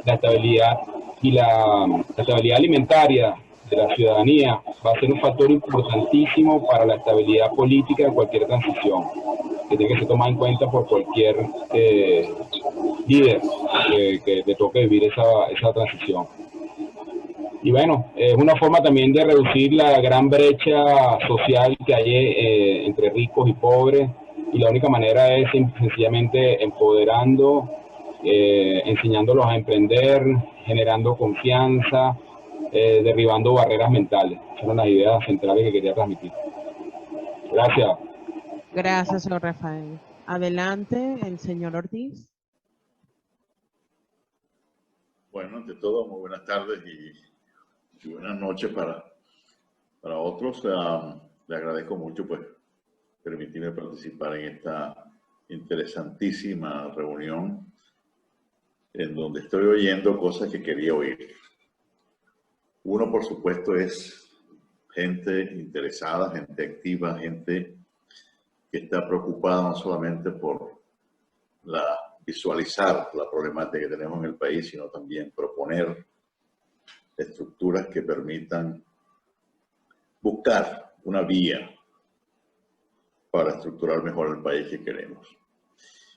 la estabilidad y la estabilidad alimentaria de la ciudadanía va a ser un factor importantísimo para la estabilidad política de cualquier transición, que tiene que ser tomada en cuenta por cualquier líder que le toque vivir esa transición. Y bueno, es una forma también de reducir la gran brecha social que hay entre ricos y pobres, y la única manera es sencillamente empoderando, enseñándolos a emprender, generando confianza, derribando barreras mentales. Esas son las ideas centrales que quería transmitir. Gracias. Gracias, señor Rafael. Adelante, el señor Ortiz. Bueno, ante todo, muy buenas tardes y buenas noches para otros. Le agradezco mucho pues permitirme participar en esta interesantísima reunión en donde estoy oyendo cosas que quería oír. Uno, por supuesto, es gente interesada, gente activa, gente que está preocupada no solamente por visualizar la problemática que tenemos en el país, sino también proponer estructuras que permitan buscar una vía para estructurar mejor el país que queremos.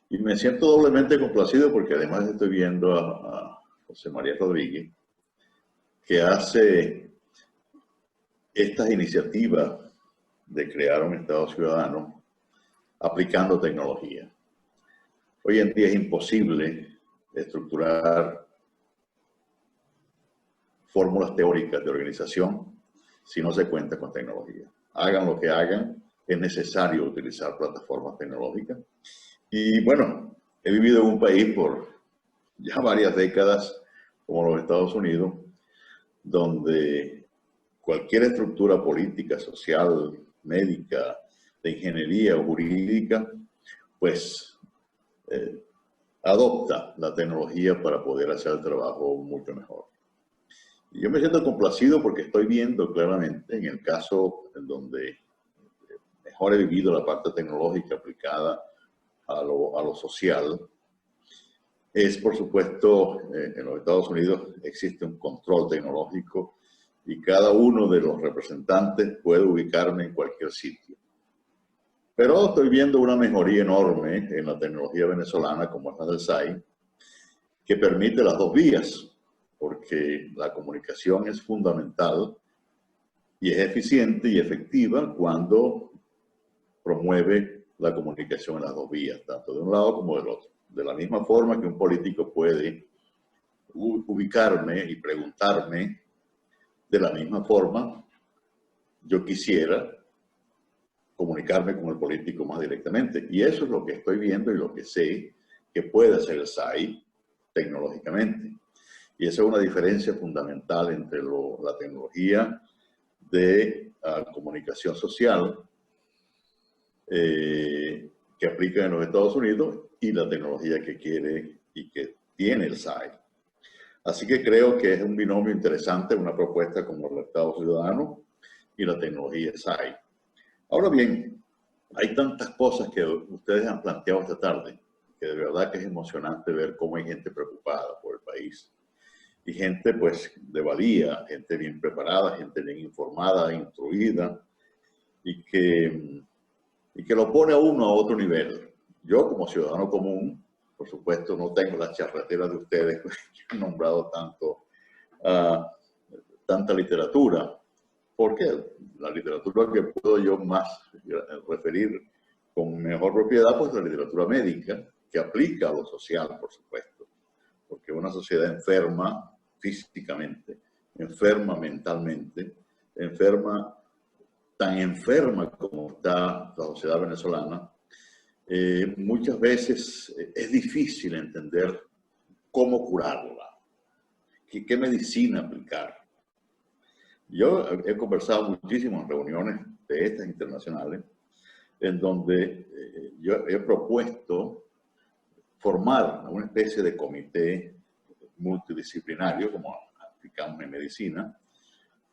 Y me siento doblemente complacido porque además estoy viendo a José María Rodríguez, que hace estas iniciativas de crear un Estado ciudadano aplicando tecnología. Hoy en día es imposible estructurar fórmulas teóricas de organización si no se cuenta con tecnología. Hagan lo que hagan, es necesario utilizar plataformas tecnológicas. Y bueno, he vivido en un país por ya varias décadas, como los Estados Unidos, donde cualquier estructura política, social, médica, de ingeniería o jurídica, pues adopta la tecnología para poder hacer el trabajo mucho mejor. Y yo me siento complacido porque estoy viendo claramente, en el caso en donde mejor he vivido la parte tecnológica aplicada a lo social, es por supuesto, en los Estados Unidos existe un control tecnológico y cada uno de los representantes puede ubicarme en cualquier sitio. Pero estoy viendo una mejoría enorme en la tecnología venezolana, como es la del SAI, que permite las dos vías, porque la comunicación es fundamental y es eficiente y efectiva cuando promueve la comunicación en las dos vías, tanto de un lado como del otro. De la misma forma que un político puede ubicarme y preguntarme, de la misma forma yo quisiera comunicarme con el político más directamente. Y eso es lo que estoy viendo y lo que sé que puede hacer el SAI tecnológicamente. Y esa es una diferencia fundamental entre la tecnología de comunicación social que aplica en los Estados Unidos y la tecnología que quiere y que tiene el SAI. Así que creo que es un binomio interesante, una propuesta como el Estado ciudadano y la tecnología SAI. Ahora bien, hay tantas cosas que ustedes han planteado esta tarde, que de verdad que es emocionante ver cómo hay gente preocupada por el país. Y gente pues de valía, gente bien preparada, gente bien informada, instruida, y que lo pone a uno a otro nivel. yo como ciudadano común, por supuesto, no tengo las charreteras de ustedes que han nombrado tanta literatura, porque la literatura que puedo yo más referir con mejor propiedad, pues la literatura médica, que aplica a lo social, por supuesto, porque una sociedad enferma físicamente, enferma mentalmente, enferma, tan enferma como está la sociedad venezolana, muchas veces es difícil entender cómo curarla, qué medicina aplicar. Yo he conversado muchísimo en reuniones de estas internacionales, en donde yo he propuesto formar una especie de comité multidisciplinario, como aplicamos en medicina,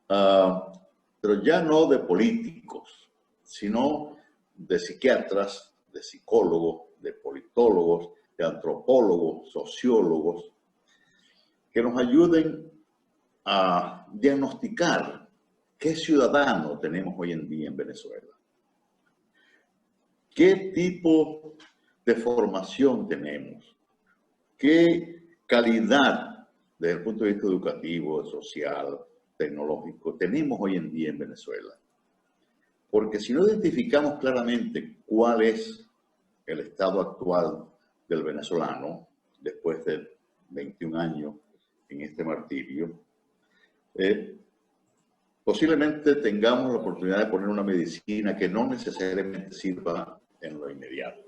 pero ya no de políticos, sino de psiquiatras, de psicólogos, de politólogos, de antropólogos, sociólogos, que nos ayuden a diagnosticar qué ciudadano tenemos hoy en día en Venezuela. ¿Qué tipo de formación tenemos? ¿Qué calidad desde el punto de vista educativo, social, tecnológico tenemos hoy en día en Venezuela? Porque si no identificamos claramente cuál es el estado actual del venezolano, después de 21 años en este martirio, posiblemente tengamos la oportunidad de poner una medicina que no necesariamente sirva en lo inmediato.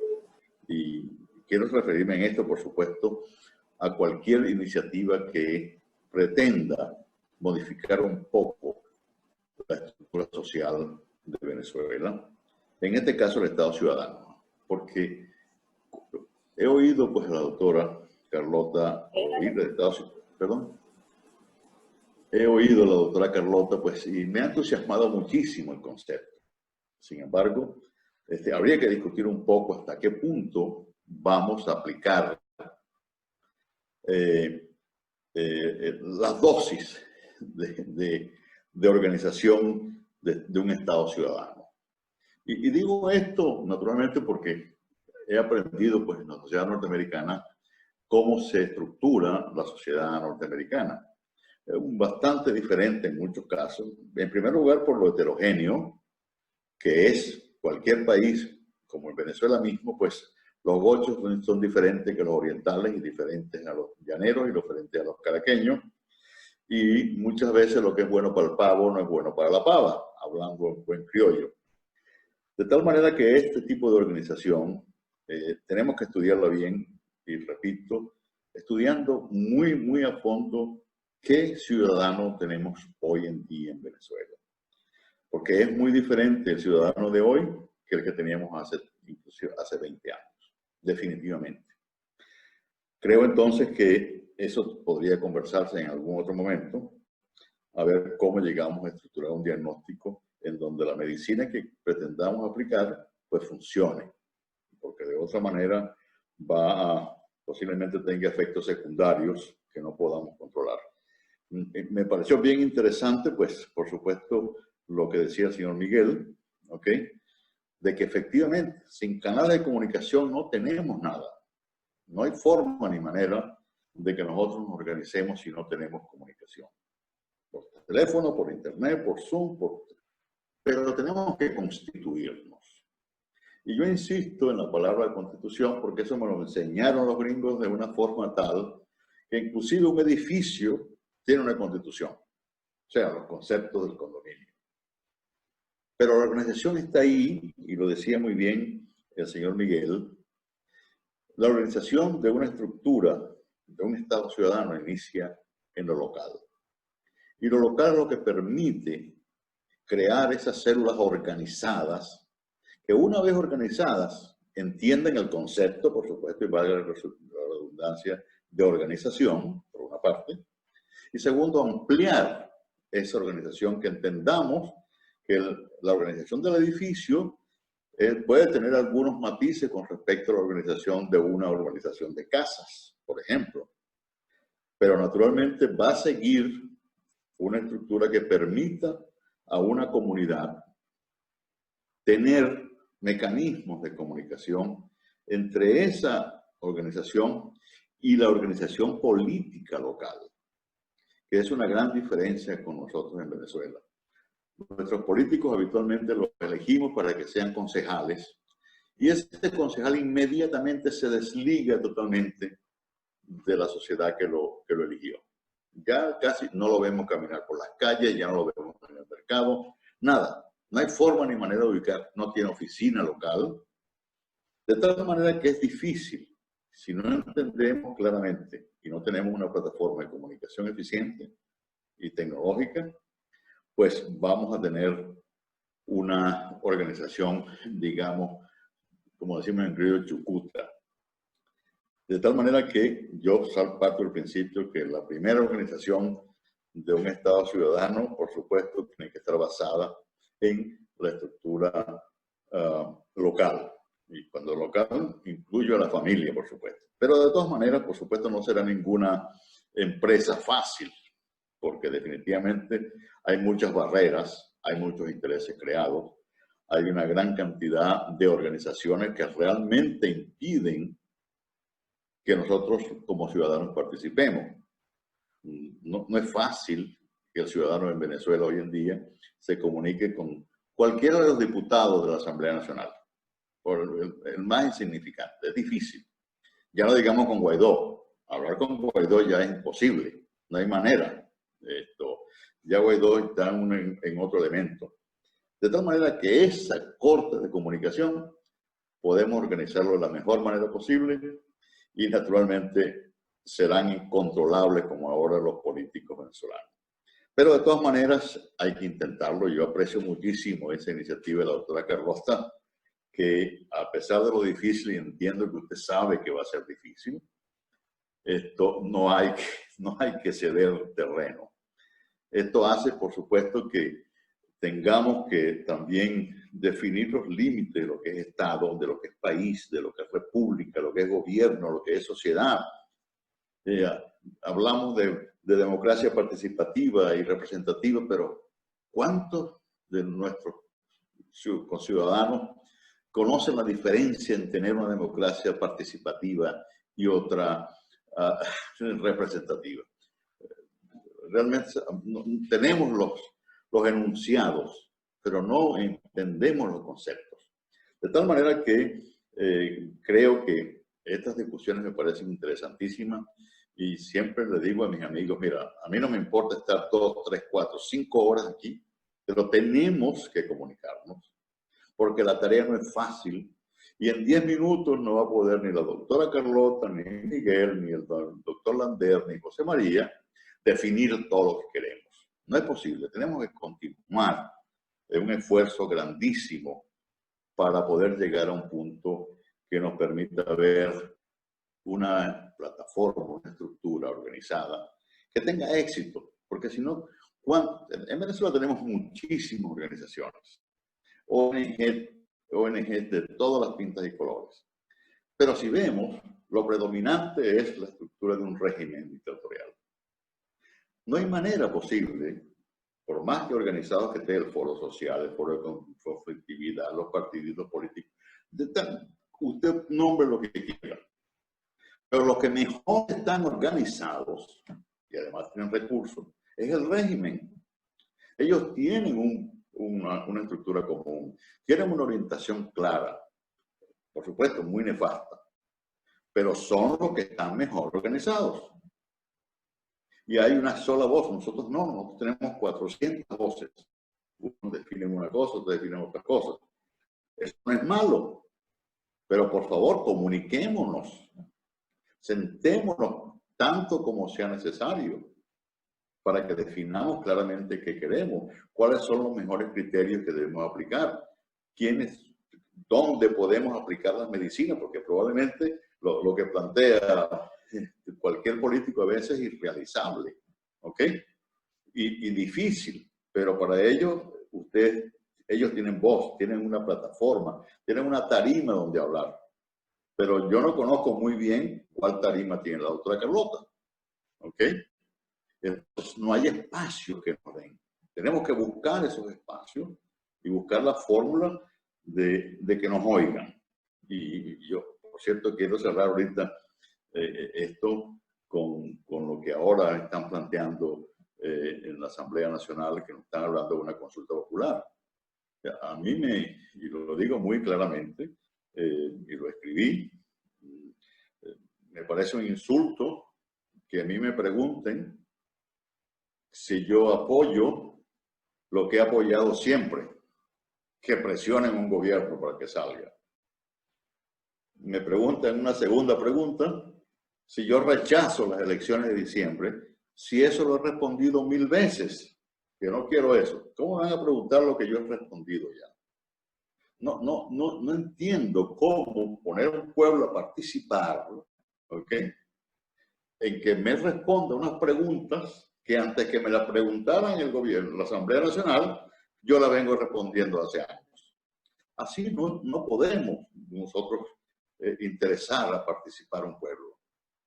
Y quiero referirme en esto, por supuesto, a cualquier iniciativa que pretenda modificar un poco la estructura social de Venezuela, en este caso el Estado ciudadano, porque he oído pues a la doctora Carlota, he oído a la doctora Carlota pues y me ha entusiasmado muchísimo el concepto. Sin embargo, habría que discutir un poco hasta qué punto vamos a aplicar las dosis de organización de un Estado ciudadano. Y digo esto naturalmente porque he aprendido pues, en la sociedad norteamericana cómo se estructura la sociedad norteamericana. Es bastante diferente en muchos casos. En primer lugar, por lo heterogéneo que es cualquier país, como en Venezuela mismo, pues los gochos son diferentes que los orientales y diferentes a los llaneros y diferentes a los caraqueños. Y muchas veces lo que es bueno para el pavo no es bueno para la pava, hablando en buen criollo. De tal manera que este tipo de organización tenemos que estudiarla bien, y repito, estudiando muy a fondo qué ciudadano tenemos hoy en día en Venezuela. Porque es muy diferente el ciudadano de hoy que el que teníamos inclusive hace 20 años, definitivamente. Creo entonces que eso podría conversarse en algún otro momento, a ver cómo llegamos a estructurar un diagnóstico en donde la medicina que pretendamos aplicar, pues funcione. Porque de otra manera posiblemente tenga efectos secundarios que no podamos controlar. Me pareció bien interesante, pues, por supuesto, lo que decía el señor Miguel, ¿ok? De que efectivamente, sin canales de comunicación no tenemos nada. No hay forma ni manera de que nosotros nos organicemos si no tenemos comunicación. Por teléfono, por internet, por Zoom, pero tenemos que constituirnos. Y yo insisto en la palabra constitución porque eso me lo enseñaron los gringos de una forma tal que inclusive un edificio tiene una constitución, o sea, los conceptos del condominio. Pero la organización está ahí, y lo decía muy bien el señor Miguel, la organización de una estructura, de un Estado ciudadano, inicia en lo local. Y lo local es lo que permite crear esas células organizadas, que una vez organizadas entienden el concepto, por supuesto, y valga la redundancia, de organización, por una parte, y segundo, ampliar esa organización, que entendamos que la organización del edificio puede tener algunos matices con respecto a la organización de una urbanización de casas, por ejemplo. Pero naturalmente va a seguir una estructura que permita a una comunidad tener mecanismos de comunicación entre esa organización y la organización política local, que es una gran diferencia con nosotros en Venezuela. Nuestros políticos habitualmente los elegimos para que sean concejales, y este concejal inmediatamente se desliga totalmente de la sociedad que lo eligió. Ya casi no lo vemos caminar por las calles, ya no lo vemos en el mercado, nada. No hay forma ni manera de ubicar, no tiene oficina local. De tal manera que es difícil, si no entendemos claramente y no tenemos una plataforma de comunicación eficiente y tecnológica, pues vamos a tener una organización, digamos, como decimos en criollo, chucuta. De tal manera que yo parto del principio que la primera organización de un Estado ciudadano, por supuesto, tiene que estar basada en la estructura local. Y cuando local, incluyo a la familia, por supuesto. Pero de todas maneras, por supuesto, no será ninguna empresa fácil, porque definitivamente hay muchas barreras, hay muchos intereses creados, hay una gran cantidad de organizaciones que realmente impiden que nosotros como ciudadanos participemos. No es fácil que el ciudadano en Venezuela hoy en día se comunique con cualquiera de los diputados de la Asamblea Nacional, por el más insignificante. Es difícil. Ya no digamos con Guaidó. Hablar con Guaidó ya es imposible. No hay manera. Ya Guaidó está en otro elemento. De tal manera que esa corte de comunicación podemos organizarlo de la mejor manera posible y naturalmente serán incontrolables como ahora los políticos venezolanos. Pero de todas maneras hay que intentarlo. Yo aprecio muchísimo esa iniciativa de la doctora Carlota, que a pesar de lo difícil, y entiendo que usted sabe que va a ser difícil, no hay que ceder terreno. Esto hace, por supuesto, que tengamos que también definir los límites de lo que es Estado, de lo que es país, de lo que es república, lo que es gobierno, lo que es sociedad. Hablamos de democracia participativa y representativa, pero ¿cuántos de nuestros conciudadanos conocen la diferencia en tener una democracia participativa y otra representativa? Realmente tenemos los enunciados, pero no entendemos los conceptos. De tal manera que creo que estas discusiones me parecen interesantísimas y siempre le digo a mis amigos, mira, a mí no me importa estar 2, 3, 4, 5 horas aquí, pero tenemos que comunicarnos, porque la tarea no es fácil y en 10 minutos no va a poder ni la doctora Carlota, ni Miguel, ni el doctor Lander, ni José María definir todo lo que queremos. No es posible. Tenemos que continuar en un esfuerzo grandísimo para poder llegar a un punto que nos permita ver una plataforma, una estructura organizada que tenga éxito. Porque si no, en Venezuela tenemos muchísimas organizaciones, ONG de todas las pintas y colores. Pero si vemos, lo predominante es la estructura de un régimen dictatorial. No hay manera posible, por más que organizados que esté el foro social, el foro de conflictividad, los partidos políticos, usted nombre lo que quiera. Pero los que mejor están organizados, y además tienen recursos, es el régimen. Ellos tienen una estructura común, tienen una orientación clara, por supuesto muy nefasta, pero son los que están mejor organizados. Y hay una sola voz. Nosotros no, nosotros tenemos 400 voces. Unos definen una cosa, otros definen otra cosa. Eso no es malo. Pero por favor, comuniquémonos. Sentémonos tanto como sea necesario para que definamos claramente qué queremos, cuáles son los mejores criterios que debemos aplicar, dónde podemos aplicar las medicinas, porque probablemente lo que plantea cualquier político a veces es irrealizable, ¿ok? Y difícil, pero para ellos, ellos tienen voz, tienen una plataforma, tienen una tarima donde hablar. Pero yo no conozco muy bien cuál tarima tiene la doctora Carlota, ¿ok? Entonces no hay espacio que nos den. Tenemos que buscar esos espacios y buscar la fórmula de que nos oigan. Y yo, por Por cierto, quiero cerrar ahorita esto con lo que ahora están planteando en la Asamblea Nacional, que nos están hablando de una consulta popular. A mí y lo digo muy claramente, y lo escribí, me parece un insulto que a mí me pregunten si yo apoyo lo que he apoyado siempre, que presionen un gobierno para que salga. Me preguntan una segunda pregunta, si yo rechazo las elecciones de diciembre, si eso lo he respondido 1000 veces, que no quiero eso. ¿Cómo van a preguntar lo que yo he respondido ya? No entiendo cómo poner a un pueblo a participar, ¿ok? En que me responda unas preguntas que antes que me las preguntaran el gobierno, la Asamblea Nacional, yo la vengo respondiendo hace años. Así no podemos nosotros interesar a participar un pueblo.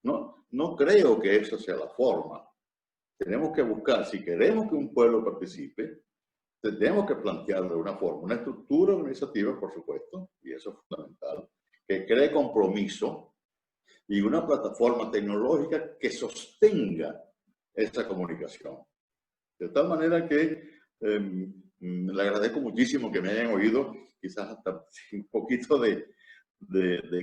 No creo que esa sea la forma. Tenemos que buscar, si queremos que un pueblo participe, tenemos que plantear de una forma, una estructura organizativa, por supuesto, y eso es fundamental, que cree compromiso y una plataforma tecnológica que sostenga esa comunicación. De tal manera que le agradezco muchísimo que me hayan oído, quizás hasta un poquito de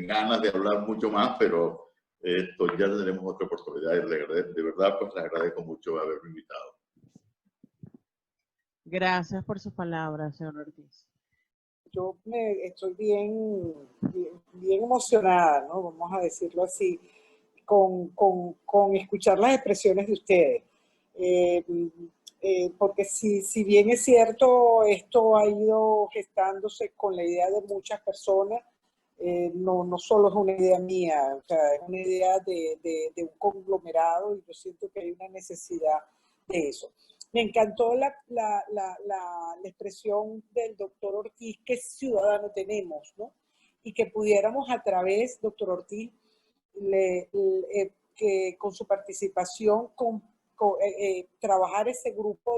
ganas de hablar mucho más, pero esto ya tendremos otra oportunidad y de verdad pues les agradezco mucho haberme invitado. Gracias por sus palabras, señor Ortiz. Yo estoy bien emocionada, ¿no? Vamos a decirlo así, con escuchar las expresiones de ustedes. Porque si bien es cierto, esto ha ido gestándose con la idea de muchas personas, no solo es una idea mía, o sea, es una idea de un conglomerado y yo siento que hay una necesidad de eso. Me encantó la expresión del doctor Ortiz, que ciudadano tenemos, ¿no? Y que pudiéramos a través, doctor Ortiz, que con su participación, trabajar ese grupo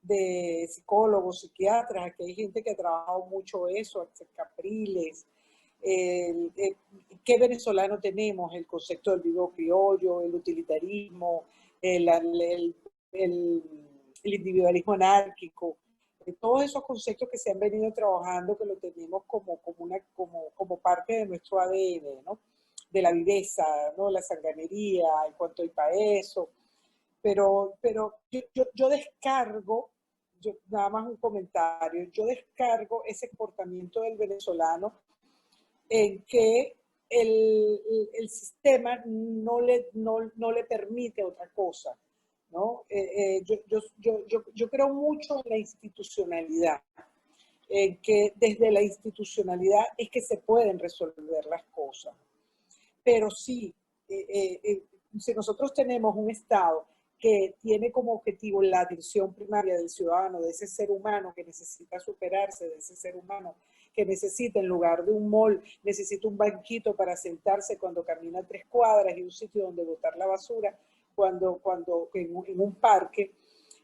de psicólogos, psiquiatras, que hay gente que ha trabajado mucho eso, Capriles, ¿qué venezolano tenemos? El concepto del vivo criollo, el utilitarismo, el individualismo anárquico, todos esos conceptos que se han venido trabajando, que lo tenemos como parte de nuestro ADN, ¿no? De la viveza, ¿no? La sanganería, en cuanto hay para eso. Pero yo descargo, nada más un comentario, yo descargo ese comportamiento del venezolano en que el sistema no le permite otra cosa, ¿no? Yo creo mucho en la institucionalidad, en que desde la institucionalidad es que se pueden resolver las cosas. Pero sí, si nosotros tenemos un Estado que tiene como objetivo la atención primaria del ciudadano, de ese ser humano que necesita superarse, de ese ser humano que necesita, en lugar de un mall, necesita un banquito para sentarse cuando camina 3 cuadras y un sitio donde botar la basura, cuando en un parque,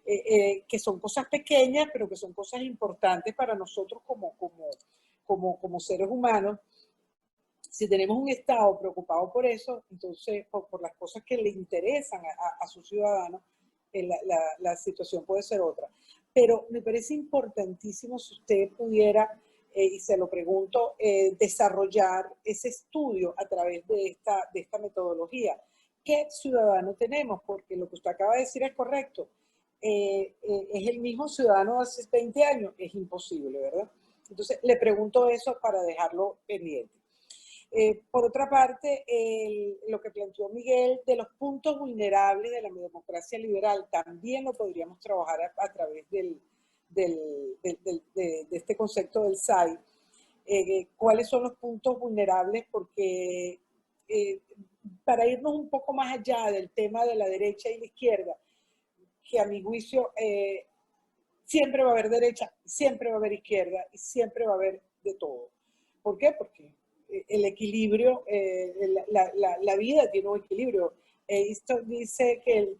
que son cosas pequeñas, pero que son cosas importantes para nosotros como seres humanos. Si tenemos un Estado preocupado por eso, entonces por las cosas que le interesan a sus ciudadanos, la situación puede ser otra. Pero me parece importantísimo si usted pudiera, y se lo pregunto, desarrollar ese estudio a través de esta metodología. ¿Qué ciudadano tenemos? Porque lo que usted acaba de decir es correcto. ¿Es el mismo ciudadano de hace 20 años? Es imposible, ¿verdad? Entonces, le pregunto eso para dejarlo pendiente. Por otra parte, lo que planteó Miguel de los puntos vulnerables de la democracia liberal también lo podríamos trabajar a través de este concepto del SAI. ¿Cuáles son los puntos vulnerables? Porque para irnos un poco más allá del tema de la derecha y la izquierda, que a mi juicio siempre va a haber derecha, siempre va a haber izquierda y siempre va a haber de todo. ¿Por qué? Porque el equilibrio, la vida tiene un equilibrio. Esto dice que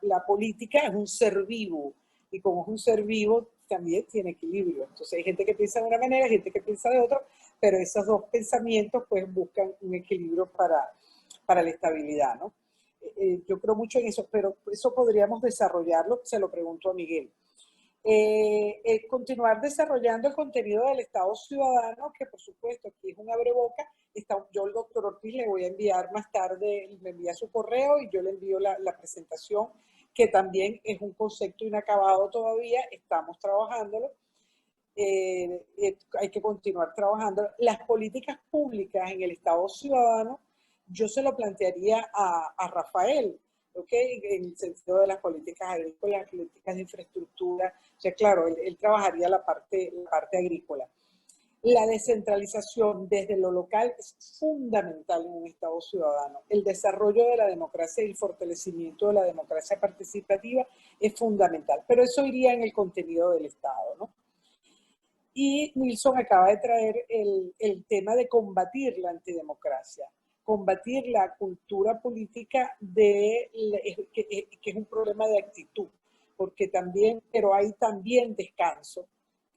la política es un ser vivo, y como es un ser vivo, también tiene equilibrio. Entonces hay gente que piensa de una manera, gente que piensa de otra, pero esos dos pensamientos pues buscan un equilibrio para la estabilidad, ¿no? Yo creo mucho en eso, pero eso podríamos desarrollarlo, se lo pregunto a Miguel. Continuar desarrollando el contenido del Estado Ciudadano, que por supuesto aquí es un abreboca. Yo al doctor Ortiz le voy a enviar más tarde, me envía su correo y yo le envío la presentación, que también es un concepto inacabado todavía, estamos trabajándolo. Hay que continuar trabajando. Las políticas públicas en el Estado Ciudadano, yo se lo plantearía a Rafael, ¿okay? En el sentido de las políticas agrícolas, las políticas de infraestructura. O sea, claro, él trabajaría la parte agrícola. La descentralización desde lo local es fundamental en un Estado ciudadano. El desarrollo de la democracia y el fortalecimiento de la democracia participativa es fundamental, pero eso iría en el contenido del Estado, ¿no? Y Nilson acaba de traer el tema de combatir la antidemocracia, combatir la cultura política que es un problema de actitud, porque también, pero hay también descanso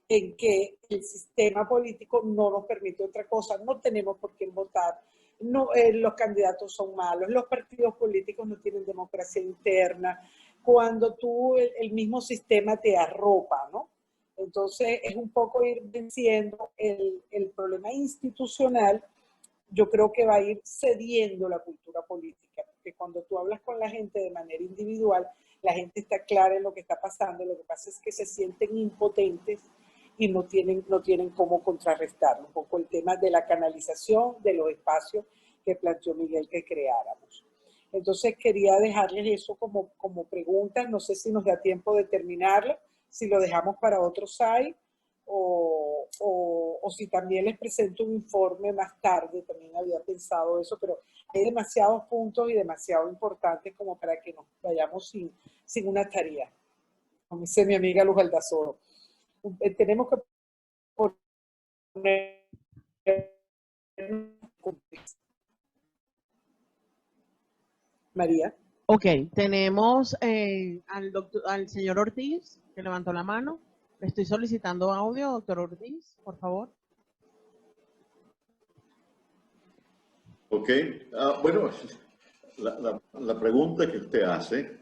en que el sistema político no nos permite otra cosa, no tenemos por qué votar, no, los candidatos son malos, los partidos políticos no tienen democracia interna, cuando el mismo sistema te arropa, ¿no? Entonces es un poco ir venciendo el problema institucional. Yo creo que va a ir cediendo la cultura política, porque cuando tú hablas con la gente de manera individual, la gente está clara en lo que está pasando, lo que pasa es que se sienten impotentes y no tienen cómo contrarrestarlo. Un poco el tema de la canalización de los espacios que planteó Miguel que creáramos. Entonces quería dejarles eso como preguntas, no sé si nos da tiempo de terminarlo, si lo dejamos para otro site o si también les presento un informe más tarde, también había pensado eso, pero hay demasiados puntos y demasiado importantes como para que nos vayamos sin una tarea. Como dice mi amiga Luz Aldazoro. Tenemos que poner... María. Ok, tenemos al señor Ortiz, que levantó la mano. Le estoy solicitando audio, doctor Ortiz, por favor. Ok, bueno, la pregunta que usted hace,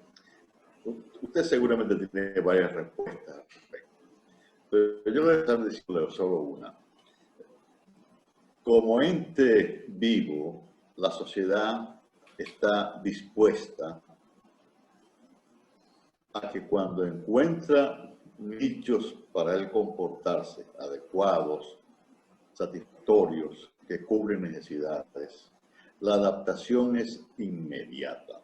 usted seguramente tiene varias respuestas al respecto. Pero yo voy a estar diciendo solo una. Como ente vivo, la sociedad está dispuesta a que cuando encuentra nichos para él comportarse adecuados, satisfactorios, que cubren necesidades, la adaptación es inmediata.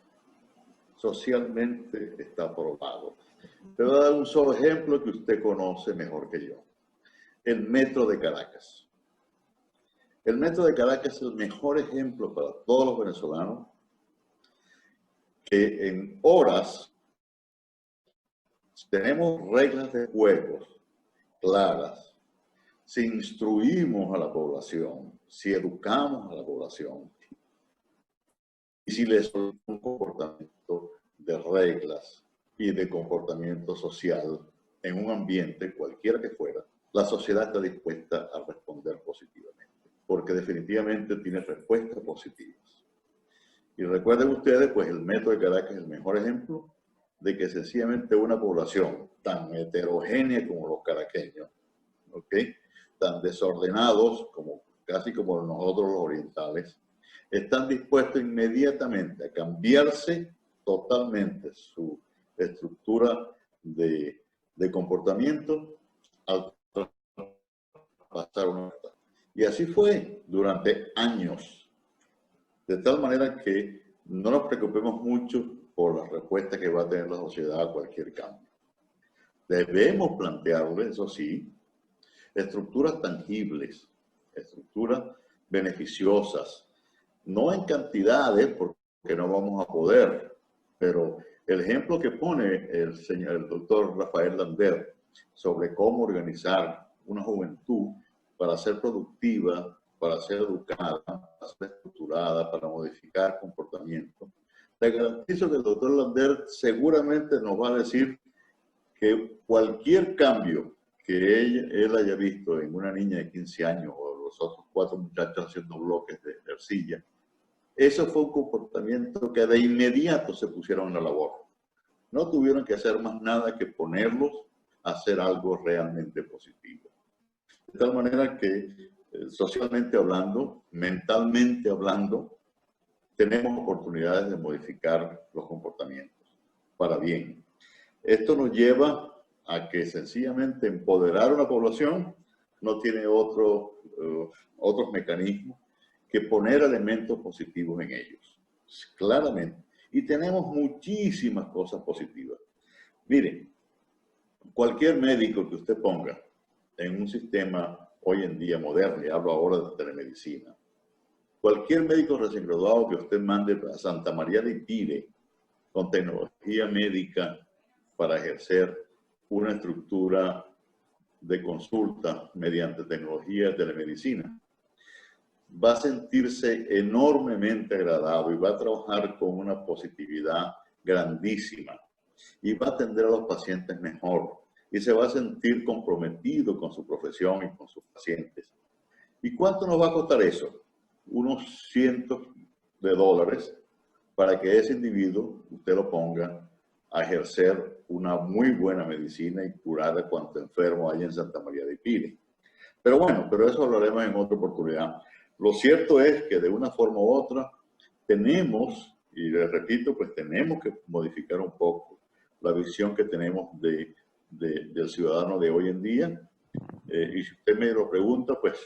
Socialmente está probado. Te voy a dar un solo ejemplo que usted conoce mejor que yo. El metro de Caracas. El metro de Caracas es el mejor ejemplo para todos los venezolanos que en horas tenemos reglas de juegos claras, si instruimos a la población, si educamos a la población y si les damos un comportamiento de reglas y de comportamiento social en un ambiente cualquiera que fuera, la sociedad está dispuesta a responder positivamente, porque definitivamente tiene respuestas positivas. Y recuerden ustedes, pues el metro de Caracas es el mejor ejemplo de que sencillamente una población tan heterogénea como los caraqueños, ¿ok?, tan desordenados como casi como nosotros los orientales, están dispuestos inmediatamente a cambiarse totalmente su estructura de comportamiento al pasar una etapa. Y así fue durante años, de tal manera que no nos preocupemos mucho por la respuesta que va a tener la sociedad a cualquier cambio. Debemos plantearle, eso sí, estructuras tangibles, estructuras beneficiosas, no en cantidades porque no vamos a poder, pero el ejemplo que pone el doctor Rafael Lander sobre cómo organizar una juventud para ser productiva, para ser educada, para ser estructurada, para modificar comportamiento. Te garantizo que el doctor Lander seguramente nos va a decir que cualquier cambio que él haya visto en una niña de 15 años o los otros 4 muchachos haciendo bloques de arcilla. Eso fue un comportamiento que de inmediato se pusieron en la labor. No tuvieron que hacer más nada que ponerlos a hacer algo realmente positivo. De tal manera que socialmente hablando, mentalmente hablando, tenemos oportunidades de modificar los comportamientos para bien. Esto nos lleva a que sencillamente empoderar a una población no tiene otros mecanismos que poner elementos positivos en ellos, claramente. Y tenemos muchísimas cosas positivas. Miren, cualquier médico que usted ponga en un sistema hoy en día moderno, y hablo ahora de telemedicina, cualquier médico recién graduado que usted mande a Santa María de Pire con tecnología médica para ejercer una estructura de consulta mediante tecnología de telemedicina, va a sentirse enormemente agradado y va a trabajar con una positividad grandísima y va a atender a los pacientes mejor y se va a sentir comprometido con su profesión y con sus pacientes. ¿Y cuánto nos va a costar eso? Unos cientos de dólares para que ese individuo usted lo ponga a ejercer una muy buena medicina y curar a cuanto enfermo hay en Santa María de Pire. Pero bueno, pero eso hablaremos en otra oportunidad. Lo cierto es que de una forma u otra tenemos, y les repito, pues tenemos que modificar un poco la visión que tenemos del ciudadano de hoy en día. Y si usted me lo pregunta, pues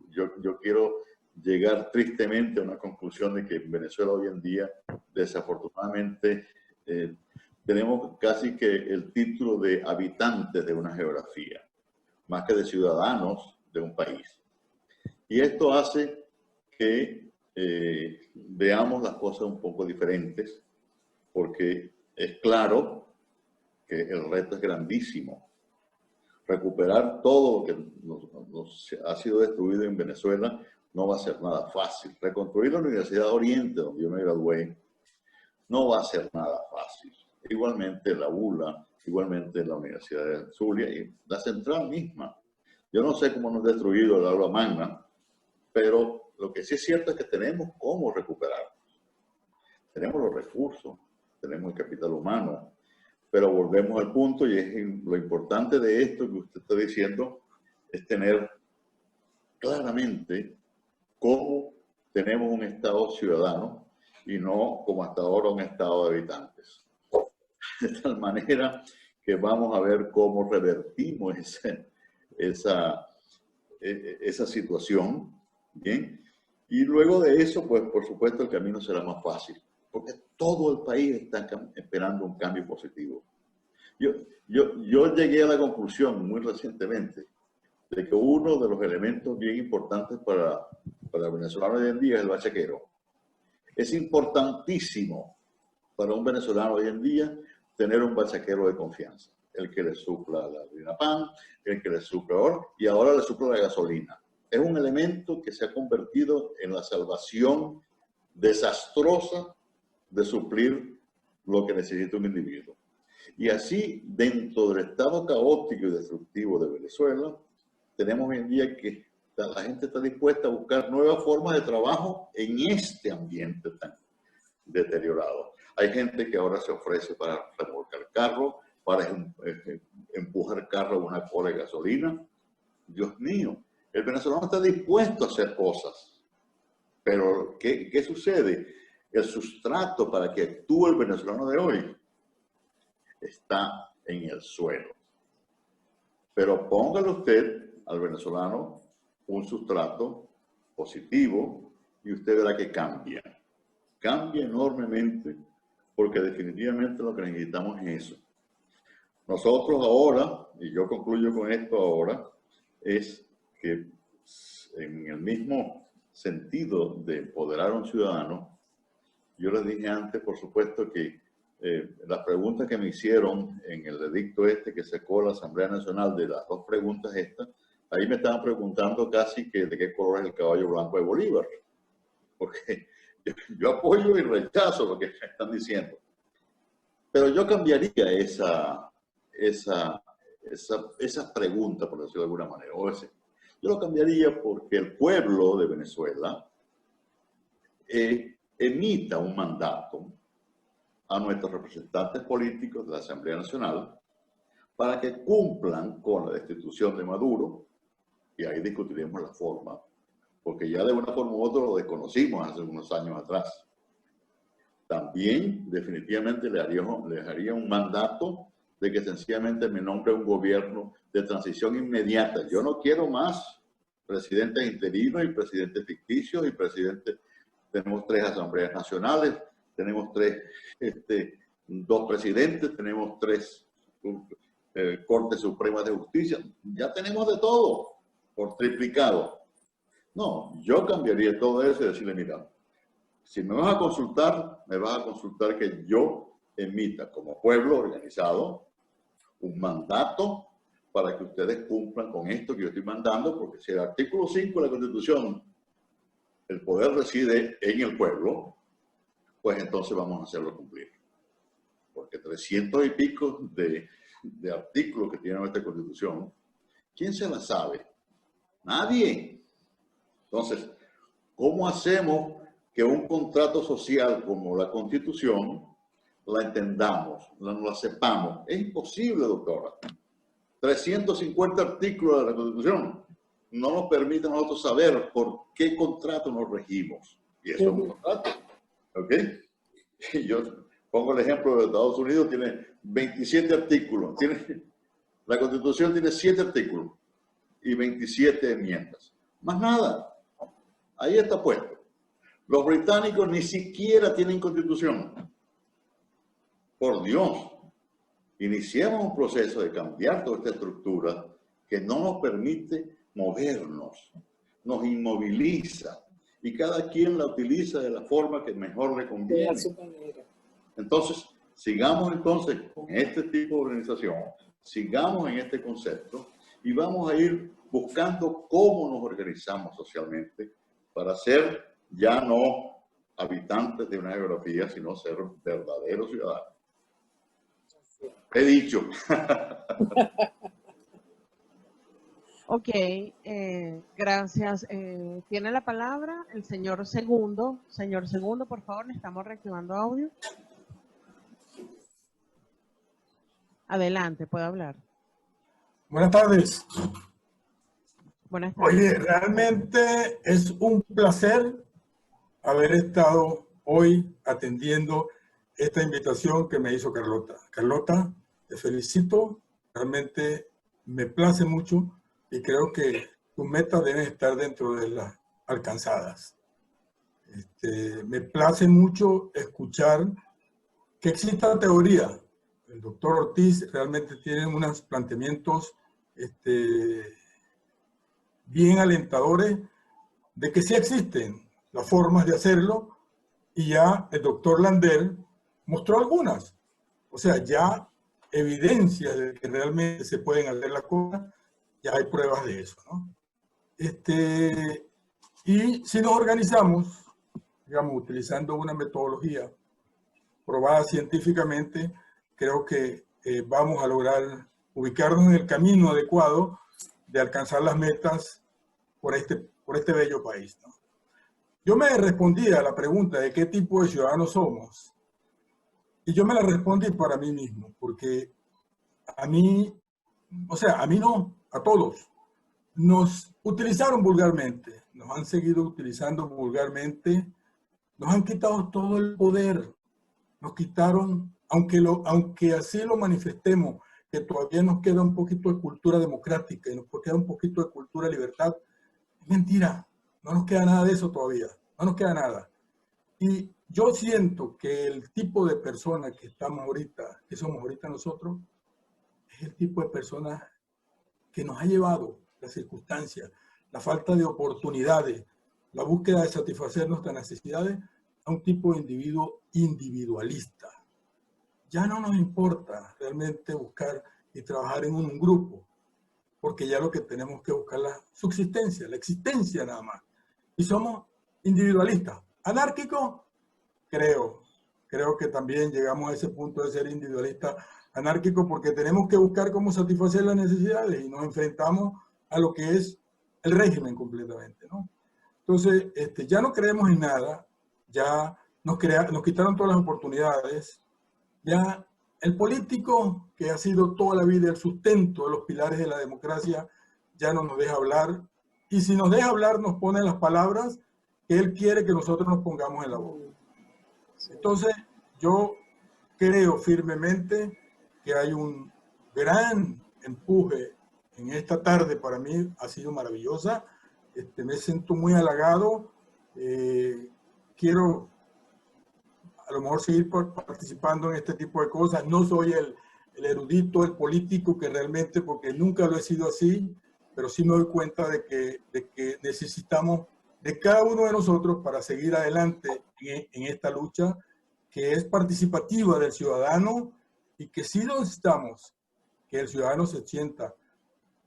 yo quiero llegar tristemente a una conclusión de que en Venezuela hoy en día, desafortunadamente, tenemos casi que el título de habitantes de una geografía, más que de ciudadanos de un país. Y esto hace que veamos las cosas un poco diferentes, porque es claro que el reto es grandísimo. Recuperar todo lo que nos ha sido destruido en Venezuela no va a ser nada fácil. Reconstruir la Universidad de Oriente, donde yo me gradué, no va a ser nada fácil. Igualmente la ULA, igualmente la Universidad de Zulia y la central misma. Yo no sé cómo nos ha destruido el aula magna, pero lo que sí es cierto es que tenemos cómo recuperar. Tenemos los recursos, tenemos el capital humano, pero volvemos al punto y es lo importante de esto que usted está diciendo es tener claramente cómo tenemos un Estado ciudadano y no como hasta ahora un Estado de habitantes. De tal manera que vamos a ver cómo revertimos esa situación, ¿bien? Y luego de eso, pues por supuesto el camino será más fácil, porque todo el país está esperando un cambio positivo. Yo llegué a la conclusión muy recientemente de que uno de los elementos bien importantes para el venezolano hoy en día es el bachaquero. Es importantísimo para un venezolano hoy en día tener un bachaquero de confianza. El que le supla la harina pan, el que le supla oro y ahora le supla la gasolina. Es un elemento que se ha convertido en la salvación desastrosa de suplir lo que necesita un individuo. Y así, dentro del estado caótico y destructivo de Venezuela, tenemos hoy en día que la gente está dispuesta a buscar nuevas formas de trabajo en este ambiente tan deteriorado. Hay gente que ahora se ofrece para remolcar carro, para empujar carro a una cola de gasolina. Dios mío, el venezolano está dispuesto a hacer cosas. Pero, ¿qué sucede? El sustrato para que actúe el venezolano de hoy está en el suelo. Pero póngale usted al venezolano un sustrato positivo y usted verá que cambia. Cambia enormemente porque definitivamente lo que necesitamos es eso. Nosotros ahora, y yo concluyo con esto ahora, es que en el mismo sentido de empoderar a un ciudadano, yo les dije antes, por supuesto, que las preguntas que me hicieron en el edicto que sacó la Asamblea Nacional de las 2 preguntas estas, ahí me estaban preguntando casi que de qué color es el caballo blanco de Bolívar. Porque yo apoyo y rechazo lo que me están diciendo. Pero yo cambiaría esa pregunta, por decirlo de alguna manera. Yo lo cambiaría porque el pueblo de Venezuela emita un mandato a nuestros representantes políticos de la Asamblea Nacional para que cumplan con la destitución de Maduro, y ahí discutiremos la forma, porque ya de una forma u otra lo desconocimos hace unos años atrás. También definitivamente le haría un mandato de que sencillamente me nombre un gobierno de transición inmediata. Yo no quiero más presidentes interinos y presidentes ficticios y presidentes. Tenemos 3 asambleas nacionales, tenemos 2 presidentes, tenemos 3 Cortes Supremas de Justicia. Ya tenemos de todo por triplicado. No, yo cambiaría todo eso y decirle, mira, si me vas a consultar que yo emita como pueblo organizado un mandato para que ustedes cumplan con esto que yo estoy mandando, porque si el artículo 5 de la Constitución, el poder reside en el pueblo, pues entonces vamos a hacerlo cumplir. Porque 300 y pico de artículos que tiene nuestra Constitución, ¿quién se la sabe? Nadie. Entonces, ¿cómo hacemos que un contrato social como la Constitución la entendamos, la sepamos? Es imposible, doctora. 350 artículos de la Constitución no nos permiten a nosotros saber por qué contrato nos regimos. Y eso es un contrato. ¿Ok? Y yo pongo el ejemplo de Estados Unidos, tiene 27 artículos. La Constitución tiene 7 artículos y 27 enmiendas. Más nada. Ahí está puesto. Los británicos ni siquiera tienen Constitución. Por Dios. Iniciamos un proceso de cambiar toda esta estructura que no nos permite movernos, nos inmoviliza y cada quien la utiliza de la forma que mejor le conviene. Entonces, sigamos entonces con este tipo de organización, sigamos en este concepto y vamos a ir buscando cómo nos organizamos socialmente para ser ya no habitantes de una geografía, sino ser verdaderos ciudadanos. He dicho. Ok, gracias. Tiene la palabra el señor Segundo. Señor Segundo, por favor, le estamos reactivando audio. Adelante, puede hablar. Buenas tardes. Buenas tardes. Oye, realmente es un placer haber estado hoy atendiendo esta invitación que me hizo Carlota. Carlota, te felicito, realmente me place mucho y creo que tus metas deben estar dentro de las alcanzadas. Me place mucho escuchar que exista teoría. El doctor Ortiz realmente tiene unos planteamientos bien alentadores de que sí existen las formas de hacerlo y ya el doctor Lander mostró algunas. O sea, ya evidencias de que realmente se pueden hacer las cosas, ya hay pruebas de eso, ¿no? Y si nos organizamos, digamos, utilizando una metodología probada científicamente, creo que vamos a lograr ubicarnos en el camino adecuado de alcanzar las metas por este bello país, ¿no? Yo me respondí a la pregunta de qué tipo de ciudadanos somos. Y yo me la respondí para mí mismo, porque a mí, o sea, a mí no, a todos, nos utilizaron vulgarmente, nos han seguido utilizando vulgarmente, nos han quitado todo el poder, nos quitaron, aunque así lo manifestemos, que todavía nos queda un poquito de cultura democrática y nos queda un poquito de cultura de libertad, es mentira, no nos queda nada de eso todavía, no nos queda nada. Y yo siento que el tipo de persona que somos ahorita nosotros, es el tipo de persona que nos ha llevado las circunstancias, la falta de oportunidades, la búsqueda de satisfacer nuestras necesidades a un tipo de individuo individualista. Ya no nos importa realmente buscar y trabajar en un grupo, porque ya lo que tenemos que buscar es la subsistencia, la existencia nada más. Y somos individualistas. ¿Anárquicos? Creo que también llegamos a ese punto de ser individualistas anárquicos porque tenemos que buscar cómo satisfacer las necesidades y nos enfrentamos a lo que es el régimen completamente, ¿no? Entonces, ya no creemos en nada, ya nos quitaron todas las oportunidades, ya el político, que ha sido toda la vida el sustento de los pilares de la democracia, ya no nos deja hablar, y si nos deja hablar nos pone las palabras que él quiere que nosotros nos pongamos en la boca. Entonces, yo creo firmemente que hay un gran empuje en esta tarde. Para mí ha sido maravillosa. Me siento muy halagado. Quiero a lo mejor seguir participando en este tipo de cosas. No soy el erudito, el político que realmente, porque nunca lo he sido así, pero sí me doy cuenta de que necesitamos de cada uno de nosotros para seguir adelante en esta lucha que es participativa del ciudadano, y que sí necesitamos que el ciudadano se sienta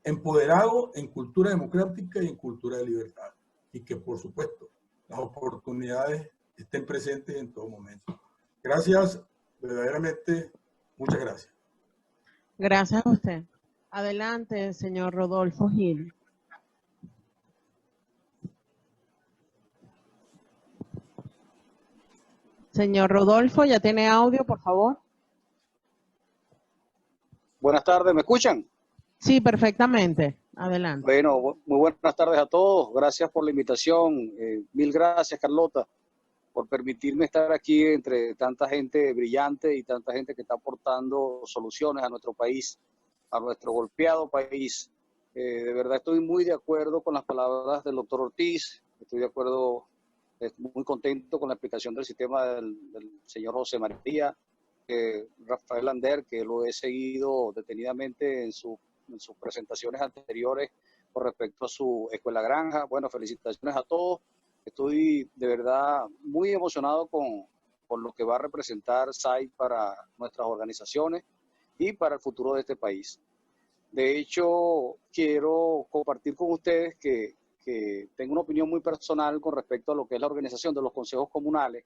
empoderado en cultura democrática y en cultura de libertad, y que por supuesto las oportunidades estén presentes en todo momento. Gracias, verdaderamente, muchas gracias. Gracias a usted. Adelante, señor Rodolfo Gil. Señor Rodolfo, ¿ya tiene audio, por favor? Buenas tardes, ¿me escuchan? Sí, perfectamente. Adelante. Bueno, muy buenas tardes a todos. Gracias por la invitación. Mil gracias, Carlota, por permitirme estar aquí entre tanta gente brillante y tanta gente que está aportando soluciones a nuestro país, a nuestro golpeado país. De verdad estoy muy de acuerdo con las palabras del doctor Ortiz. Estoy de acuerdo, muy contento con la explicación del sistema del señor José María. Rafael Lander, que lo he seguido detenidamente en sus presentaciones anteriores con respecto a su escuela granja. Bueno, felicitaciones a todos. Estoy de verdad muy emocionado con lo que va a representar SAI para nuestras organizaciones y para el futuro de este país. De hecho, quiero compartir con ustedes que tengo una opinión muy personal con respecto a lo que es la organización de los consejos comunales.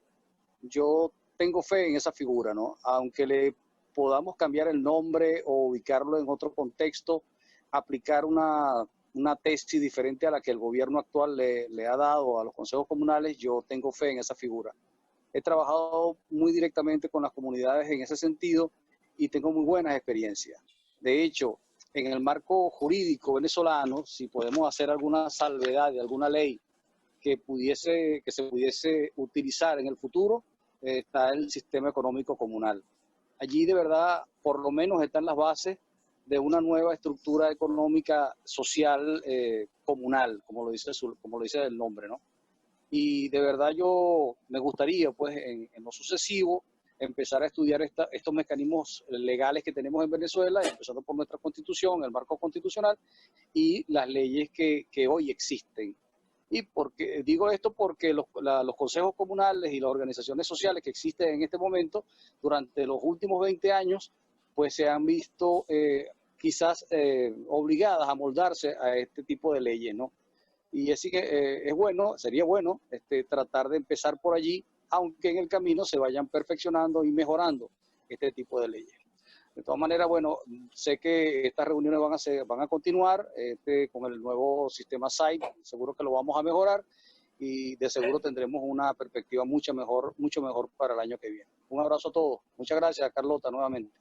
Yo tengo fe en esa figura, ¿no? Aunque le podamos cambiar el nombre o ubicarlo en otro contexto, aplicar una tesis diferente a la que el gobierno actual le ha dado a los consejos comunales, yo tengo fe en esa figura. He trabajado muy directamente con las comunidades en ese sentido y tengo muy buenas experiencias. De hecho, en el marco jurídico venezolano, si podemos hacer alguna salvedad de alguna ley que se pudiese utilizar en el futuro, está el sistema económico comunal. Allí de verdad, por lo menos están las bases de una nueva estructura económica social comunal, como lo dice el nombre, ¿no? Y de verdad yo me gustaría, pues, en lo sucesivo, empezar a estudiar estos mecanismos legales que tenemos en Venezuela, empezando por nuestra constitución, el marco constitucional y las leyes que hoy existen. Y digo esto porque los consejos comunales y las organizaciones sociales que existen en este momento, durante los últimos 20 años, pues se han visto quizás obligadas a moldarse a este tipo de leyes, ¿no? Y así que sería bueno tratar de empezar por allí, aunque en el camino se vayan perfeccionando y mejorando este tipo de leyes. De todas maneras, bueno, sé que estas reuniones van a continuar con el nuevo sistema SAI, seguro que lo vamos a mejorar y de seguro tendremos una perspectiva mucho mejor para el año que viene. Un abrazo a todos. Muchas gracias, Carlota, nuevamente.